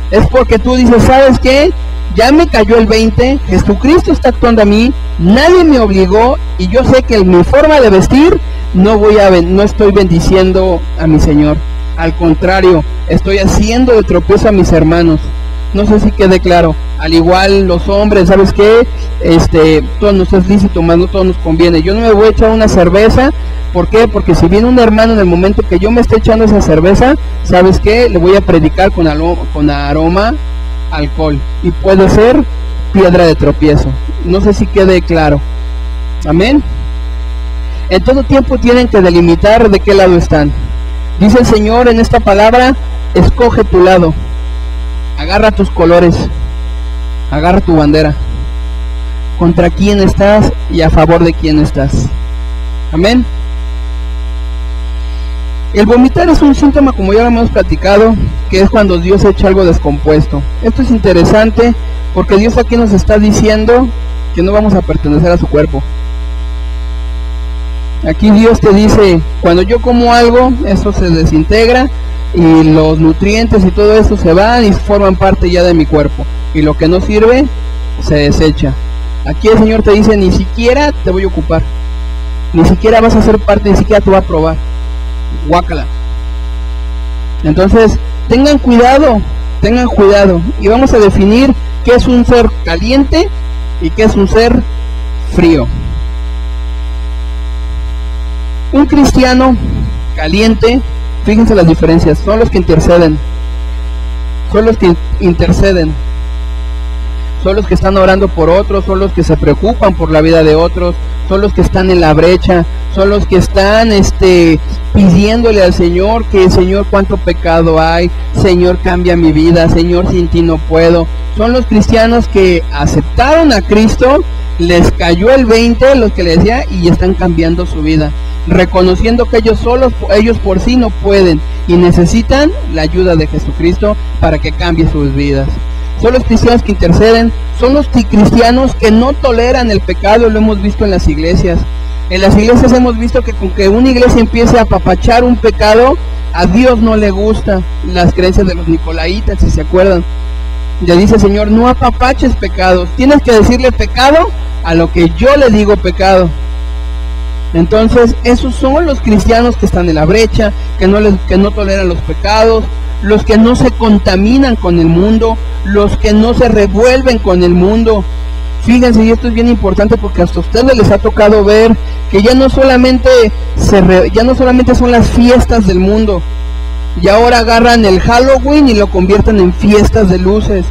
Es porque tú dices, ¿sabes qué? Ya me cayó el 20, Jesucristo está actuando a mí, nadie me obligó y yo sé que en mi forma de vestir no estoy bendiciendo a mi Señor. Al contrario, estoy haciendo de tropiezo a mis hermanos. No sé si quede claro. Al igual los hombres, ¿sabes qué? Todo nos es lícito, más no todo nos conviene. Yo no me voy a echar una cerveza. ¿Por qué? Porque si viene un hermano en el momento que yo me esté echando esa cerveza, ¿sabes qué? Le voy a predicar con aroma alcohol. Y puede ser piedra de tropiezo. No sé si quede claro. Amén. En todo tiempo tienen que delimitar de qué lado están. Dice el Señor en esta palabra, escoge tu lado. Agarra tus colores, agarra tu bandera, contra quién estás y a favor de quién estás. Amén. El vomitar es un síntoma, como ya lo hemos platicado, que es cuando Dios echa algo descompuesto. Esto es interesante porque Dios aquí nos está diciendo que no vamos a pertenecer a su cuerpo. Aquí Dios te dice, cuando yo como algo, eso se desintegra y los nutrientes y todo eso se van y forman parte ya de mi cuerpo, y lo que no sirve se desecha. Aquí el Señor te dice, ni siquiera te voy a ocupar, ni siquiera vas a ser parte, ni siquiera te voy a probar. Guácala. Entonces tengan cuidado, y vamos a definir qué es un ser caliente y qué es un ser frío. Un cristiano caliente, fíjense las diferencias, son los que interceden, son los que están orando por otros, son los que se preocupan por la vida de otros, son los que están en la brecha, son los que están pidiéndole al Señor que, Señor, cuánto pecado hay, Señor, cambia mi vida, Señor, sin ti no puedo. Son los cristianos que aceptaron a Cristo, les cayó el 20, los que le decía, y están cambiando su vida, reconociendo que ellos por sí no pueden y necesitan la ayuda de Jesucristo para que cambie sus vidas. Son los cristianos que interceden, son los cristianos que no toleran el pecado, lo hemos visto en las iglesias. En las iglesias hemos visto que con que una iglesia empiece a apapachar un pecado, a Dios no le gusta. Las creencias de los nicolaitas, si se acuerdan. Ya dice el Señor, no apapaches pecados, tienes que decirle pecado a lo que yo le digo pecado. Entonces esos son los cristianos que están en la brecha, que no toleran los pecados, los que no se contaminan con el mundo, los que no se revuelven con el mundo. Fíjense, y esto es bien importante porque hasta a ustedes les ha tocado ver que ya no solamente son las fiestas del mundo, y ahora agarran el Halloween y lo convierten en fiestas de luces.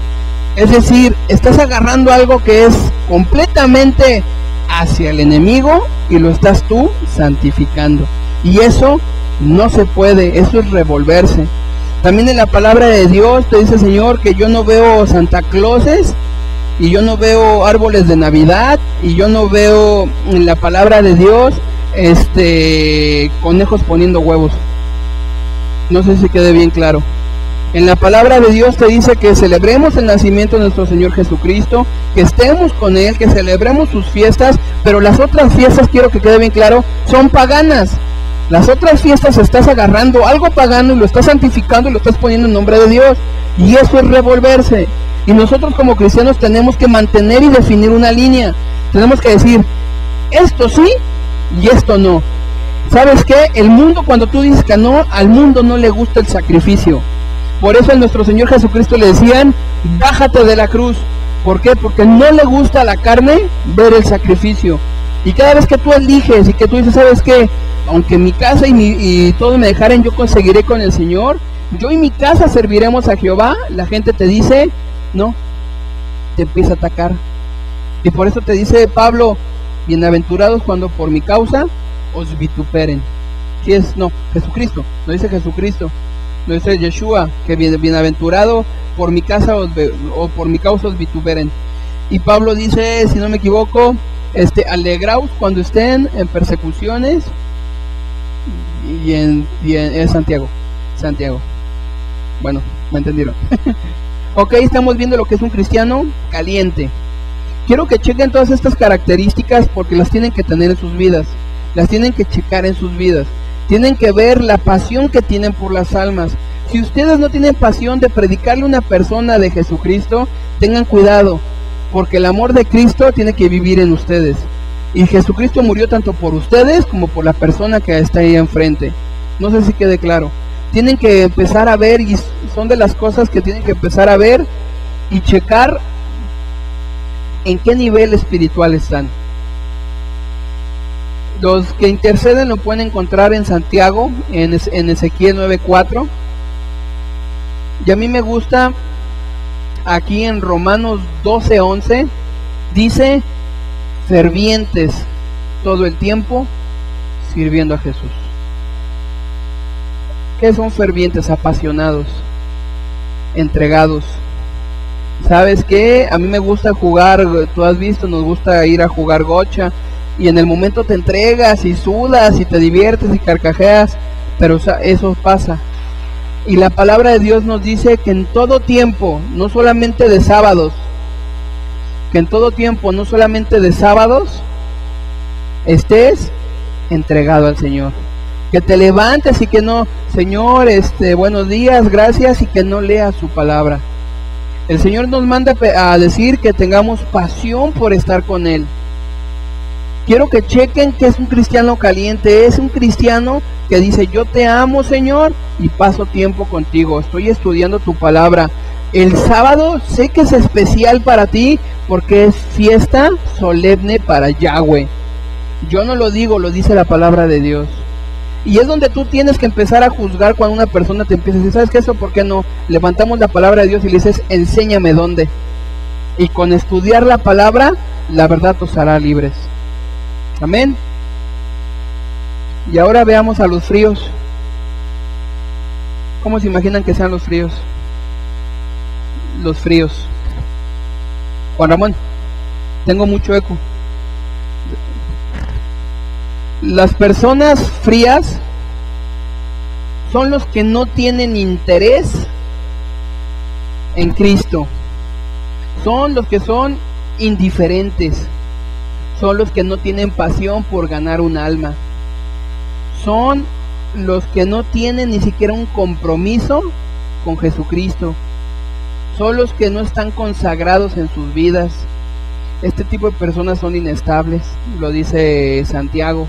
Es decir, estás agarrando algo que es completamente hacia el enemigo y lo estás tú santificando, y eso no se puede, eso es revolverse. También en la palabra de Dios te dice el Señor que yo no veo Santa Clauses y yo no veo árboles de Navidad y yo no veo en la palabra de Dios conejos poniendo huevos. No sé si quede bien claro. En la palabra de Dios te dice que celebremos el nacimiento de nuestro Señor Jesucristo, que estemos con Él, que celebremos sus fiestas, pero las otras fiestas, quiero que quede bien claro, son paganas. Las otras fiestas estás agarrando algo pagano y lo estás santificando y lo estás poniendo en nombre de Dios, y eso es revolverse. Y nosotros como cristianos tenemos que mantener y definir una línea. Tenemos que decir, esto sí y esto no. ¿Sabes qué? El mundo, cuando tú dices que no, al mundo no le gusta el sacrificio. Por eso a nuestro Señor Jesucristo le decían, bájate de la cruz. ¿Por qué? Porque no le gusta a la carne ver el sacrificio. Y cada vez que tú eliges y que tú dices, ¿sabes qué? Aunque mi casa y todos me dejaren, yo conseguiré con el Señor. Yo y mi casa serviremos a Jehová. La gente te dice, no, te empieza a atacar. Y por eso te dice Pablo, bienaventurados cuando por mi causa os vituperen. Si es, no, Jesucristo, no dice Jesucristo, no dice Yeshua, que bienaventurado por mi casa o por mi causa os vituperen. Y Pablo dice, si no me equivoco, alegraos cuando estén en persecuciones, y en Santiago. Bueno, me entendieron. Ok, estamos viendo lo que es un cristiano caliente. Quiero que chequen todas estas características porque las tienen que tener en sus vidas, las tienen que checar en sus vidas, tienen que ver la pasión que tienen por las almas. Si ustedes no tienen pasión de predicarle a una persona de Jesucristo, tengan cuidado, porque el amor de Cristo tiene que vivir en ustedes. Y Jesucristo murió tanto por ustedes como por la persona que está ahí enfrente. No sé si quede claro. Tienen que empezar a ver, y son de las cosas que tienen que empezar a ver y checar en qué nivel espiritual están. Los que interceden lo pueden encontrar en Santiago, en Ezequiel 9:4. Y a mí me gusta aquí en Romanos 12:11, dice, fervientes todo el tiempo sirviendo a Jesús. ¿Qué son fervientes? Apasionados, entregados. ¿Sabes qué? A mí me gusta jugar, tú has visto, nos gusta ir a jugar gocha, y en el momento te entregas y sudas y te diviertes y carcajeas, pero eso pasa. Y la palabra de Dios nos dice que en todo tiempo, no solamente de sábados, estés entregado al Señor. Que te levantes y que no, Señor, buenos días, gracias, y que no leas su palabra. El Señor nos manda a decir que tengamos pasión por estar con Él. Quiero que chequen que es un cristiano caliente, es un cristiano que dice, yo te amo, Señor, y paso tiempo contigo, estoy estudiando tu palabra. El sábado sé que es especial para ti porque es fiesta solemne para Yahweh. Yo no lo digo, lo dice la palabra de Dios. Y es donde tú tienes que empezar a juzgar cuando una persona te empieza a decir, ¿sabes qué? Eso, ¿por qué no? Levantamos la palabra de Dios y le dices, enséñame dónde. Y con estudiar la palabra, la verdad os hará libres. Amén. Y ahora veamos a los fríos. ¿Cómo se imaginan que sean los fríos? Los fríos. Juan Ramón, tengo mucho eco. Las personas frías son los que no tienen interés en Cristo. Son los que son indiferentes. Son los que no tienen pasión por ganar un alma. Son los que no tienen ni siquiera un compromiso con Jesucristo. Son los que no están consagrados en sus vidas. Este tipo de personas son inestables, lo dice Santiago.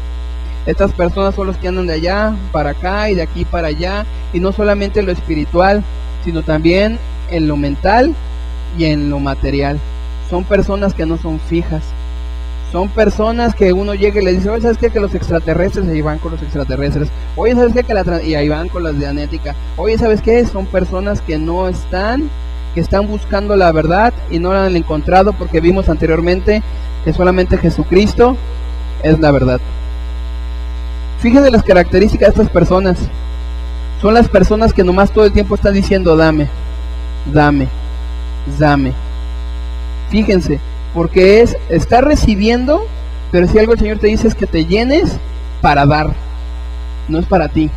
Estas personas son los que andan de allá para acá y de aquí para allá, y no solamente en lo espiritual, sino también en lo mental y en lo material. Son personas que no son fijas. Son personas que uno llega y le dice, oye, ¿sabes qué? Que los extraterrestres, y ahí van con los extraterrestres. Oye, ¿sabes qué? Y ahí van con las de Anética. Oye, ¿sabes qué? Son personas que no están, que están buscando la verdad y no la han encontrado, porque vimos anteriormente que solamente Jesucristo es la verdad. Fíjense las características de estas personas. Son las personas que nomás todo el tiempo están diciendo, dame, dame, dame. Fíjense, porque está recibiendo, pero si algo el Señor te dice es que te llenes para dar, no es para ti.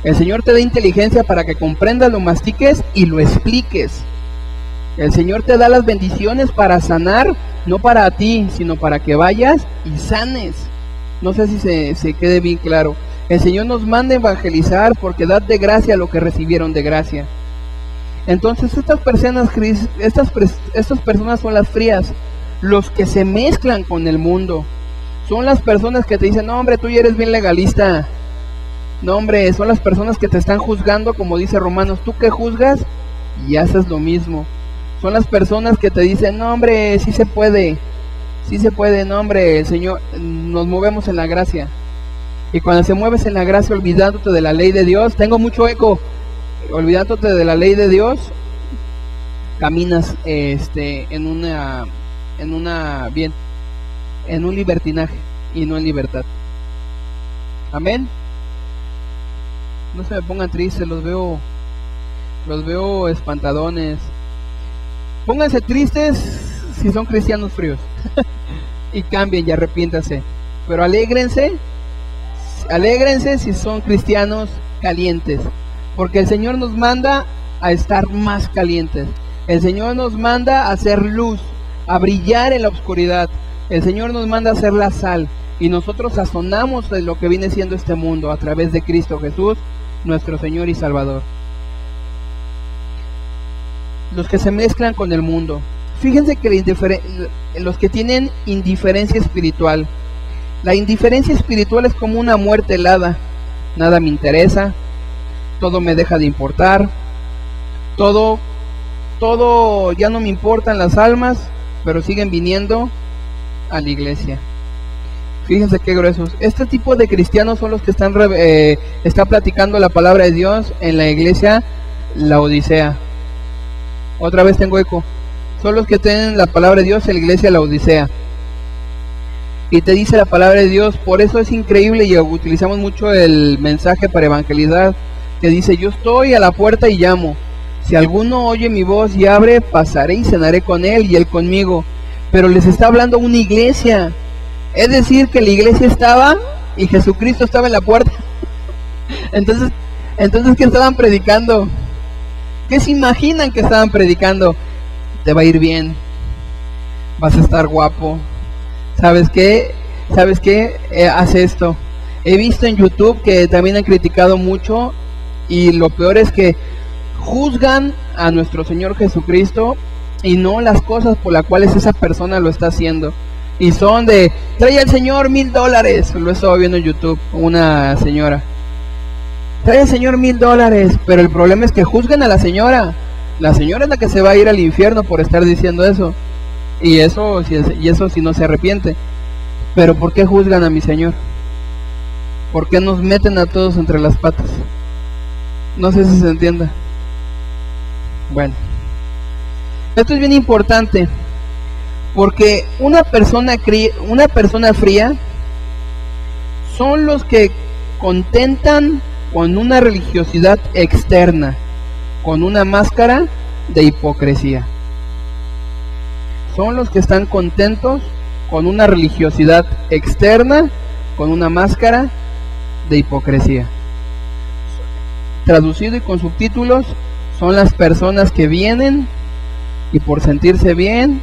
El Señor te da inteligencia para que comprendas, lo mastiques y lo expliques. El Señor te da las bendiciones para sanar, no para ti, sino para que vayas y sanes. No sé si se quede bien claro. El Señor nos manda a evangelizar porque dad de gracia lo que recibieron de gracia. Entonces estas personas son las frías. Los que se mezclan con el mundo son las personas que te dicen, no hombre, tú ya eres bien legalista. No hombre, son las personas que te están juzgando, como dice Romanos, tú que juzgas y haces lo mismo. Son las personas que te dicen, no hombre, sí se puede, no hombre, el Señor, nos movemos en la gracia. Y cuando se mueves en la gracia olvidándote de la ley de Dios, tengo mucho eco, olvidándote de la ley de Dios, caminas en un libertinaje y no en libertad. Amén. No se me pongan tristes, los veo espantadones. Pónganse tristes si son cristianos fríos y cambien y arrepiéntanse. Pero alégrense si son cristianos calientes, porque el Señor nos manda a estar más calientes. El Señor nos manda a hacer luz, a brillar en la oscuridad. El Señor nos manda a hacer la sal, y nosotros sazonamos de lo que viene siendo este mundo a través de Cristo Jesús, nuestro Señor y Salvador. Los que se mezclan con el mundo. Fíjense que los que tienen indiferencia espiritual. La indiferencia espiritual es como una muerte helada. Nada me interesa, todo me deja de importar, todo ya no me importan las almas, pero siguen viniendo a la iglesia. Fíjense qué gruesos. Este tipo de cristianos son los que está platicando la palabra de Dios en la iglesia Laodicea. Otra vez tengo eco. Son los que tienen la palabra de Dios en la iglesia Laodicea. Y te dice la palabra de Dios, por eso es increíble y utilizamos mucho el mensaje para evangelizar, que dice, yo estoy a la puerta y llamo. Si alguno oye mi voz y abre, pasaré y cenaré con él y él conmigo. Pero les está hablando una iglesia. Es decir, que la iglesia estaba y Jesucristo estaba en la puerta. Entonces, ¿qué estaban predicando? ¿Qué se imaginan que estaban predicando? Te va a ir bien, vas a estar guapo. ¿Sabes qué? Haz esto. He visto en YouTube que también han criticado mucho, y lo peor es que juzgan a nuestro Señor Jesucristo y no las cosas por las cuales esa persona lo está haciendo. Y son de, trae al Señor $1,000. Lo he estado viendo en YouTube, una señora. Trae al Señor $1,000, pero el problema es que juzgan a la señora. La señora es la que se va a ir al infierno por estar diciendo eso. Y eso si no se arrepiente. Pero ¿por qué juzgan a mi Señor? ¿Por qué nos meten a todos entre las patas? No sé si se entienda. Bueno, esto es bien importante, porque una persona fría son los que contentan con una religiosidad externa, con una máscara de hipocresía. Son los que están contentos con una religiosidad externa, con una máscara de hipocresía. Traducido y con subtítulos, son las personas que vienen y por sentirse bien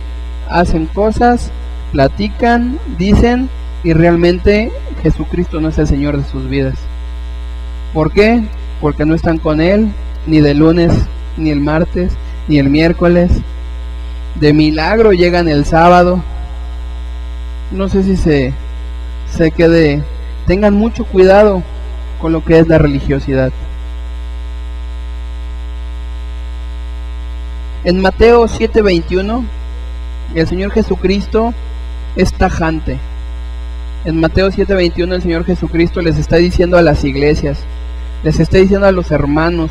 hacen cosas, platican, dicen, y realmente Jesucristo no es el Señor de sus vidas. ¿Por qué? Porque no están con Él ni de lunes, ni el martes, ni el miércoles. De milagro llegan el sábado. No sé si se quede. Tengan mucho cuidado con lo que es la religiosidad. En Mateo 7:21, el Señor Jesucristo es tajante. En Mateo 7:21 el Señor Jesucristo les está diciendo a las iglesias, les está diciendo a los hermanos,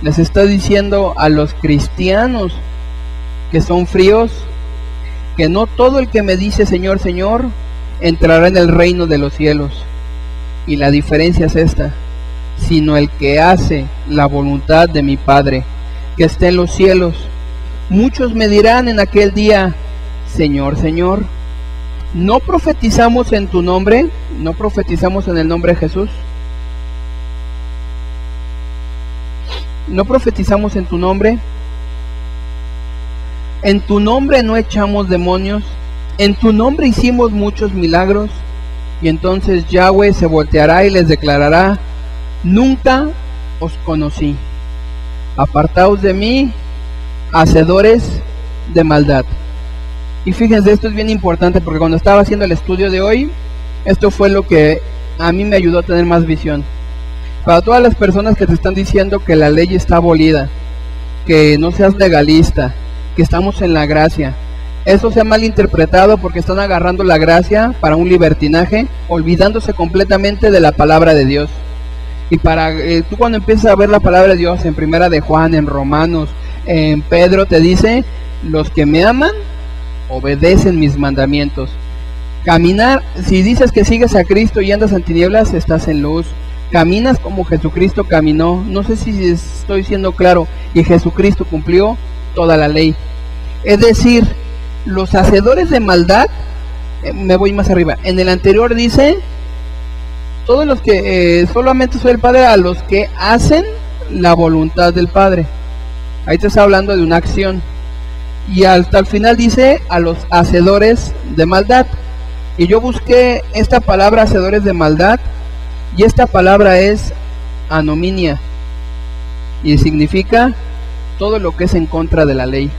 les está diciendo a los cristianos que son fríos, que no todo el que me dice Señor, Señor, entrará en el reino de los cielos. Y la diferencia es esta, sino el que hace la voluntad de mi Padre, que está en los cielos. Muchos me dirán en aquel día, Señor, Señor, ¿no profetizamos en tu nombre? ¿No profetizamos en el nombre de Jesús? ¿No profetizamos en tu nombre? En tu nombre no echamos demonios, en tu nombre hicimos muchos milagros. Y entonces Yahweh se volteará y les declarará, nunca os conocí, apartaos de mí, hacedores de maldad. Y fíjense, esto es bien importante porque cuando estaba haciendo el estudio de hoy, esto fue lo que a mí me ayudó a tener más visión. Para todas las personas que te están diciendo que la ley está abolida, que no seas legalista, que estamos en la gracia, eso se ha malinterpretado porque están agarrando la gracia para un libertinaje, olvidándose completamente de la palabra de Dios. Y tú cuando empiezas a ver la palabra de Dios en Primera de Juan, en Romanos, en Pedro, te dice: los que me aman obedecen mis mandamientos. Caminar, si dices que sigues a Cristo y andas en tinieblas, estás en luz. Caminas como Jesucristo caminó. No sé si estoy siendo claro. Y Jesucristo cumplió toda la ley. Es decir, los hacedores de maldad, me voy más arriba, en el anterior dice: todos los que solamente soy el Padre a los que hacen la voluntad del Padre. Ahí te está hablando de una acción. Y hasta el final dice: a los hacedores de maldad. Y yo busqué esta palabra, hacedores de maldad, y esta palabra es anominia, y significa todo lo que es en contra de la ley.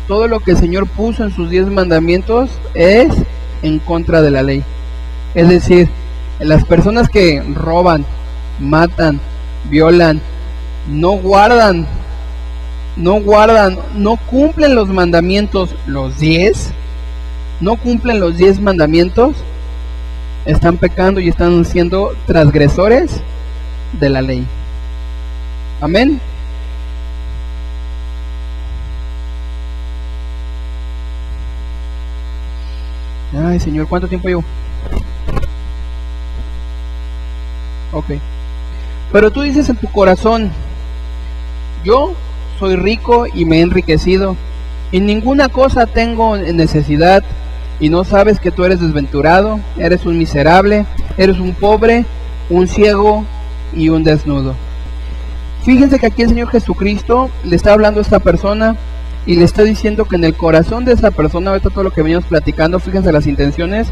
Todo lo que el Señor puso en sus 10 mandamientos es en contra de la ley. Es decir, las personas que roban, matan, violan, no guardan, no cumplen los mandamientos, los 10, no cumplen los 10 mandamientos, están pecando y están siendo transgresores de la ley. Amén. Ay, Señor, ¿cuánto tiempo llevo? Ok. Pero tú dices en tu corazón: yo soy rico y me he enriquecido, y ninguna cosa tengo en necesidad, y no sabes que tú eres desventurado, eres un miserable, eres un pobre, un ciego y un desnudo. Fíjense que aquí el Señor Jesucristo le está hablando a esta persona y le está diciendo que en el corazón de esa persona, ahorita todo lo que venimos platicando, fíjense las intenciones,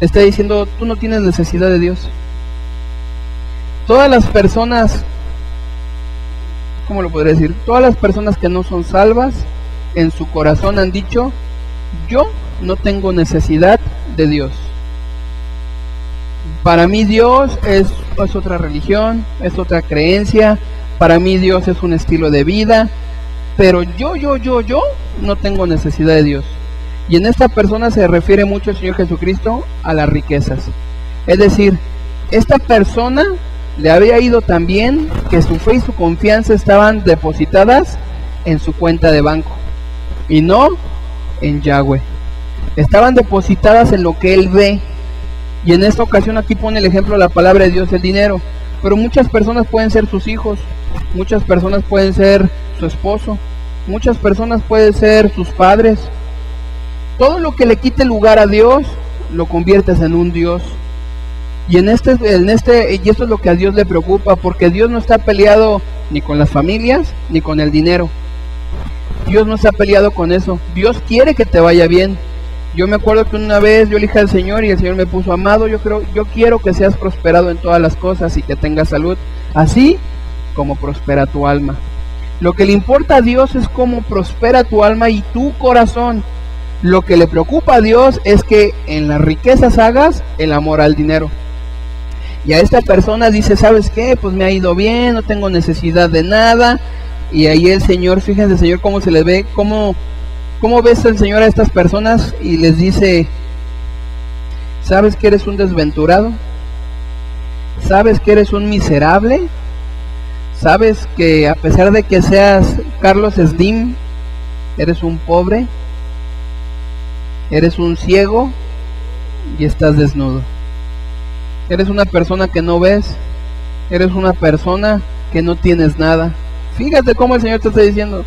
le está diciendo: tú no tienes necesidad de Dios. Todas las personas, ¿cómo lo podría decir? Todas las personas que no son salvas, en su corazón han dicho: yo no tengo necesidad de Dios. Para mí Dios es otra religión, es otra creencia. Para mí Dios es un estilo de vida. Pero yo no tengo necesidad de Dios. Y en esta persona se refiere mucho el Señor Jesucristo a las riquezas. Es decir, esta persona le había ido tan bien que su fe y su confianza estaban depositadas en su cuenta de banco y no en Yahweh. Estaban depositadas en lo que él ve. Y en esta ocasión aquí pone el ejemplo de la palabra de Dios, el dinero. Pero muchas personas pueden ser sus hijos, muchas personas pueden ser su esposo, muchas personas pueden ser sus padres. Todo lo que le quite lugar a Dios lo conviertes en un Dios. Y y esto es lo que a Dios le preocupa, porque Dios no está peleado ni con las familias ni con el dinero. Dios no está peleado con eso. Dios quiere que te vaya bien. Yo me acuerdo que una vez yo le dije al Señor y el Señor me puso: amado, yo quiero que seas prosperado en todas las cosas y que tengas salud, así como prospera tu alma. Lo que le importa a Dios es cómo prospera tu alma y tu corazón. Lo que le preocupa a Dios es que en las riquezas hagas el amor al dinero. Y a esta persona dice: ¿sabes qué? Pues me ha ido bien, no tengo necesidad de nada. Y ahí el Señor, fíjense el Señor cómo se les ve, cómo ves el Señor a estas personas y les dice: ¿sabes que eres un desventurado? ¿Sabes que eres un miserable? ¿Sabes que a pesar de que seas Carlos Slim, eres un pobre? Eres un ciego y estás desnudo. Eres una persona que no ves. Eres una persona que no tienes nada. Fíjate cómo el Señor te está diciendo: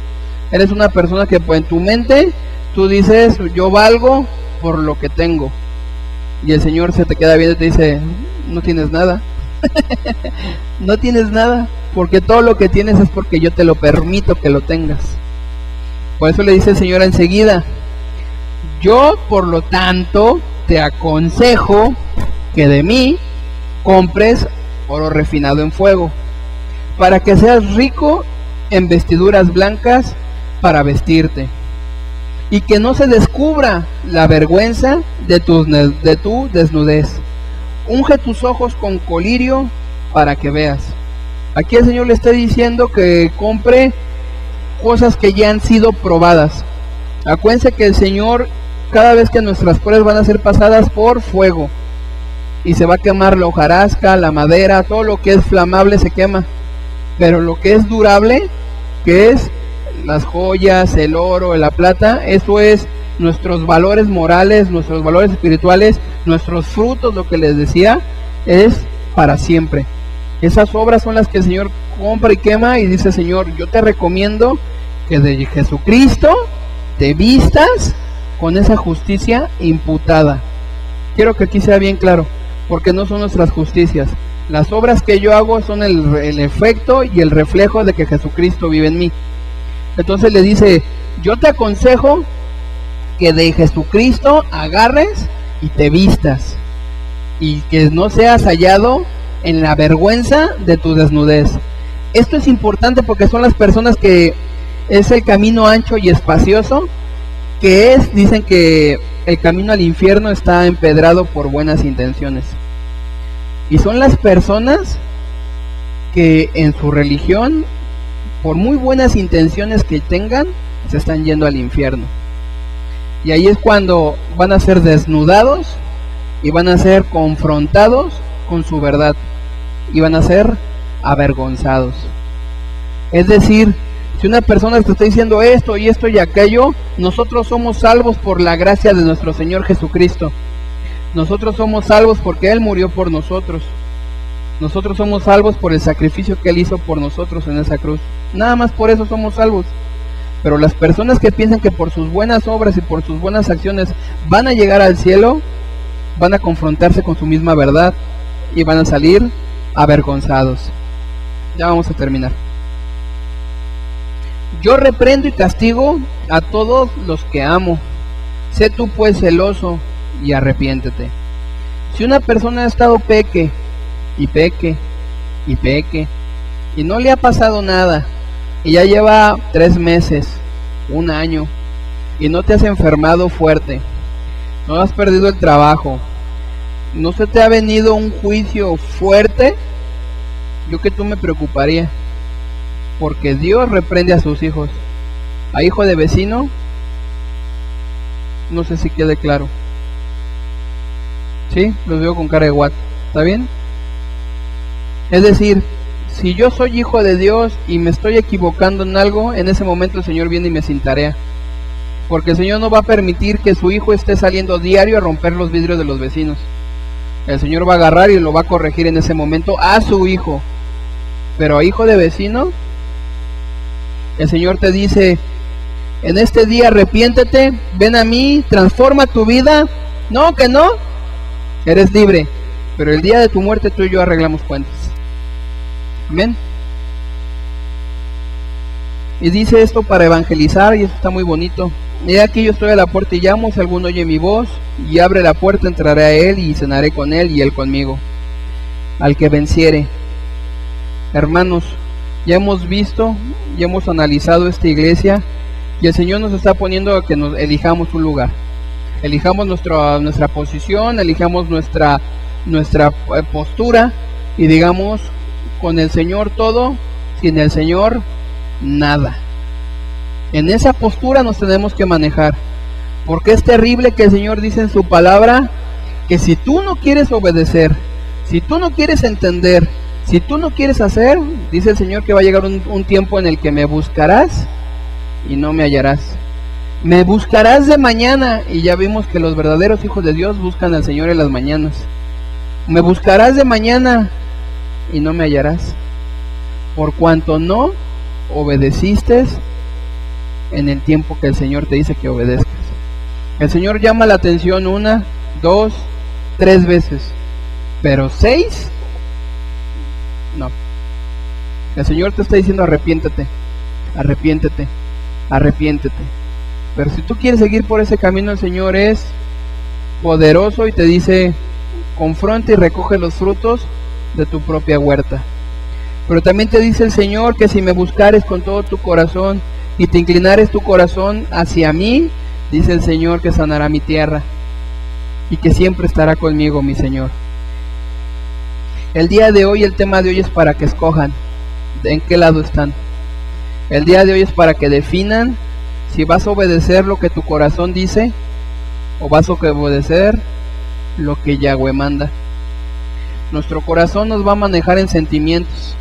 eres una persona que pues, en tu mente tú dices: yo valgo por lo que tengo. Y el Señor se te queda viendo y te dice: no tienes nada. No tienes nada, porque todo lo que tienes es porque yo te lo permito que lo tengas. Por eso le dice el Señor enseguida: yo por lo tanto te aconsejo que de mí compres oro refinado en fuego, para que seas rico en vestiduras blancas para vestirte, y que no se descubra la vergüenza de tu desnudez. Unge tus ojos con colirio para que veas. Aquí el Señor le está diciendo que compre cosas que ya han sido probadas. Acuérdense que el Señor, cada vez que nuestras pruebas van a ser pasadas por fuego, y se va a quemar la hojarasca, la madera, todo lo que es flamable se quema, pero lo que es durable, que es las joyas, el oro, la plata, eso es nuestros valores morales, nuestros valores espirituales, nuestros frutos, lo que les decía, es para siempre. Esas obras son las que el Señor compra y quema, y dice: Señor, yo te recomiendo que de Jesucristo te vistas con esa justicia imputada. Quiero que aquí sea bien claro, porque no son nuestras justicias. Las obras que yo hago son el efecto y el reflejo de que Jesucristo vive en mí. Entonces le dice: yo te aconsejo que de Jesucristo agarres y te vistas, y que no seas hallado en la vergüenza de tu desnudez. Esto es importante porque son las personas que es el camino ancho y espacioso, que es, dicen que el camino al infierno está empedrado por buenas intenciones. Y son las personas que en su religión, por muy buenas intenciones que tengan, se están yendo al infierno. Y ahí es cuando van a ser desnudados y van a ser confrontados con su verdad y van a ser avergonzados. Es decir, si una persona te está diciendo esto y esto y aquello, nosotros somos salvos por la gracia de nuestro Señor Jesucristo. Nosotros somos salvos porque Él murió por nosotros. Nosotros somos salvos por el sacrificio que Él hizo por nosotros en esa cruz. Nada más por eso somos salvos. Pero las personas que piensan que por sus buenas obras y por sus buenas acciones van a llegar al cielo, van a confrontarse con su misma verdad y van a salir avergonzados. Ya vamos a terminar. Yo reprendo y castigo a todos los que amo. Sé tú pues celoso y arrepiéntete. Si una persona ha estado peque y peque y peque y no le ha pasado nada, y ya lleva 3 meses, 1 año, y no te has enfermado fuerte, no has perdido el trabajo, no se te ha venido un juicio fuerte, yo que tú me preocuparía, porque Dios reprende a sus hijos. A hijo de vecino, no sé si quede claro. ¿Sí? Los veo con cara de what. ¿Está bien? Es decir, si yo soy hijo de Dios y me estoy equivocando en algo, en ese momento el Señor viene y me cintarea. Porque el Señor no va a permitir que su hijo esté saliendo diario a romper los vidrios de los vecinos. El Señor va a agarrar y lo va a corregir en ese momento a su hijo. Pero a hijo de vecino, el Señor te dice: en este día arrepiéntete, ven a mí, transforma tu vida. No, que no, eres libre, pero el día de tu muerte tú y yo arreglamos cuentas. Amén. Y dice esto para evangelizar, y eso está muy bonito. He aquí yo estoy a la puerta y llamo: si alguno oye mi voz y abre la puerta, entraré a él y cenaré con él y él conmigo. Al que venciere. Hermanos, ya hemos visto, ya hemos analizado esta iglesia, y el Señor nos está poniendo a que nos elijamos un lugar. Elijamos nuestra posición, elijamos nuestra postura, y digamos: con el Señor todo, sin el Señor nada. En esa postura nos tenemos que manejar, porque es terrible que el Señor dice en su palabra que si tú no quieres obedecer, si tú no quieres entender, si tú no quieres hacer, dice el Señor que va a llegar un tiempo en el que me buscarás y no me hallarás. Me buscarás de mañana, y ya vimos que los verdaderos hijos de Dios buscan al Señor en las mañanas. Me buscarás de mañana y no me hallarás, por cuanto no obedeciste en el tiempo que el Señor te dice que obedezcas. El Señor llama la atención 1, 2, 3 veces, pero 6 no. El Señor te está diciendo: arrepiéntete, arrepiéntete, arrepiéntete. Pero si tú quieres seguir por ese camino, el Señor es poderoso y te dice: confronta y recoge los frutos de tu propia huerta. Pero también te dice el Señor que si me buscares con todo tu corazón y te inclinares tu corazón hacia mí, Dice el Señor que sanará mi tierra y que siempre estará conmigo, mi Señor. El día de hoy, el tema de hoy es para que escojan en qué lado están. El día de hoy es para que definan si vas a obedecer lo que tu corazón dice o vas a obedecer lo que Yahweh manda. Nuestro corazón nos va a manejar en sentimientos,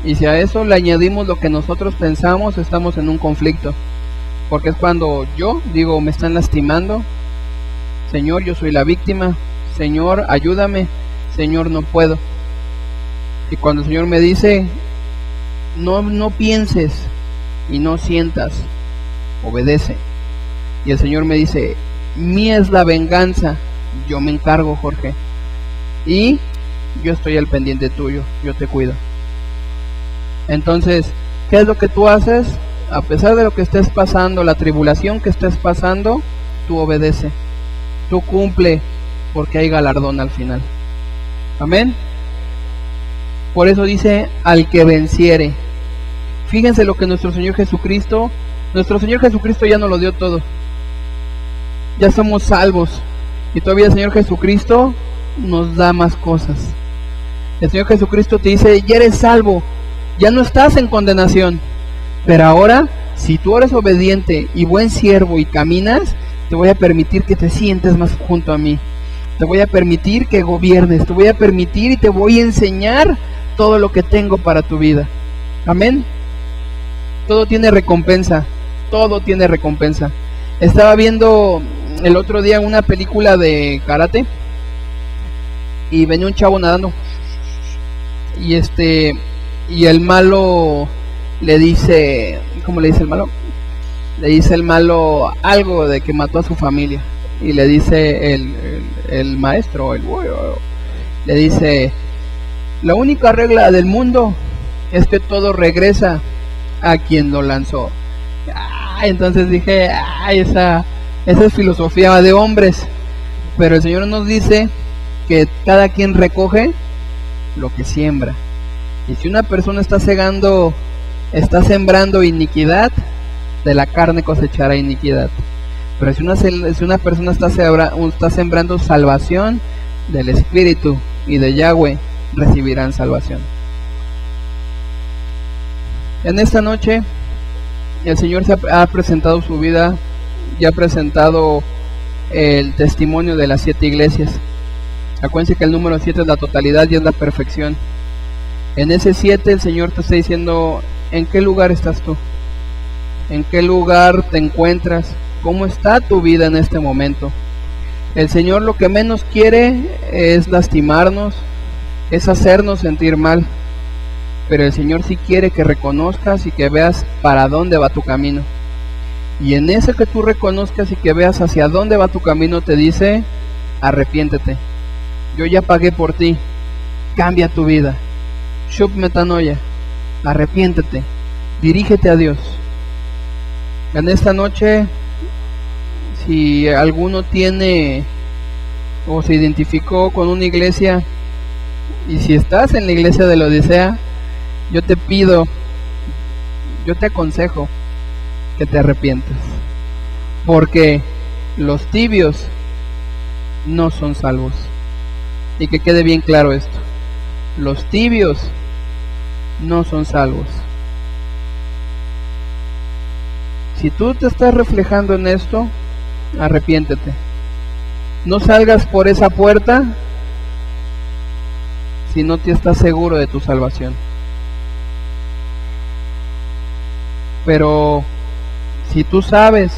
y si a eso le añadimos lo que nosotros pensamos, estamos en un conflicto, porque es cuando yo digo, me están lastimando, Señor, yo soy la víctima, Señor, ayúdame, Señor, no puedo. Y cuando el Señor me dice, no pienses y no sientas, obedece. Y el Señor me dice, mía es la venganza, yo me encargo, Jorge, y yo estoy al pendiente tuyo, yo te cuido. Entonces, ¿qué es lo que tú haces? A pesar de lo que estés pasando, la tribulación que estés pasando, tú obedece, tú cumple, porque hay galardón al final. Amén. Por eso dice, al que venciere. Fíjense lo que nuestro Señor Jesucristo ya nos lo dio todo. Ya somos salvos, y todavía el Señor Jesucristo nos da más cosas. El Señor Jesucristo te dice, ya eres salvo, ya no estás en condenación, pero ahora, si tú eres obediente y buen siervo y caminas, te voy a permitir que te sientes más junto a mí, te voy a permitir que gobiernes, te voy a permitir y te voy a enseñar todo lo que tengo para tu vida. Amén. Todo tiene recompensa, todo tiene recompensa. Estaba viendo el otro día una película de karate y venía un chavo nadando y el malo le dice, ¿cómo le dice el malo? Le dice el malo algo de que mató a su familia, y le dice el maestro, le dice, la única regla del mundo es que todo regresa a quien lo lanzó. Entonces dije, esa es filosofía de hombres, pero el Señor nos dice que cada quien recoge lo que siembra. Y si una persona está sembrando iniquidad, de la carne cosechará iniquidad. Pero si una persona está sembrando salvación, del Espíritu y de Yahweh recibirán salvación. En esta noche el Señor ha presentado su vida y ha presentado el testimonio de las 7 iglesias. Acuérdense que el número 7 es la totalidad y es la perfección. En ese 7 el Señor te está diciendo, ¿en qué lugar estás tú? ¿En qué lugar te encuentras? ¿Cómo está tu vida en este momento? El Señor lo que menos quiere es lastimarnos, es hacernos sentir mal, pero el Señor sí quiere que reconozcas y que veas para dónde va tu camino. Y en ese que tú reconozcas y que veas hacia dónde va tu camino, te dice, arrepiéntete, yo ya pagué por ti, cambia tu vida. Shub metanoia, arrepiéntete, dirígete a Dios. En esta noche, si alguno tiene o se identificó con una iglesia, y si estás en la iglesia de la Odisea, yo te aconsejo que te arrepientas, porque los tibios no son salvos. Y que quede bien claro esto, los tibios no son salvos. Si tú te estás reflejando en esto, arrepiéntete. No salgas por esa puerta si no te estás seguro de tu salvación. Pero si tú sabes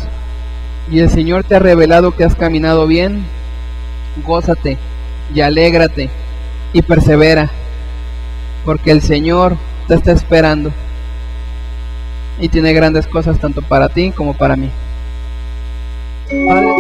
y el Señor te ha revelado que has caminado bien, gózate y alégrate y persevera, porque el Señor te está esperando y tiene grandes cosas tanto para ti como para mí. Padre,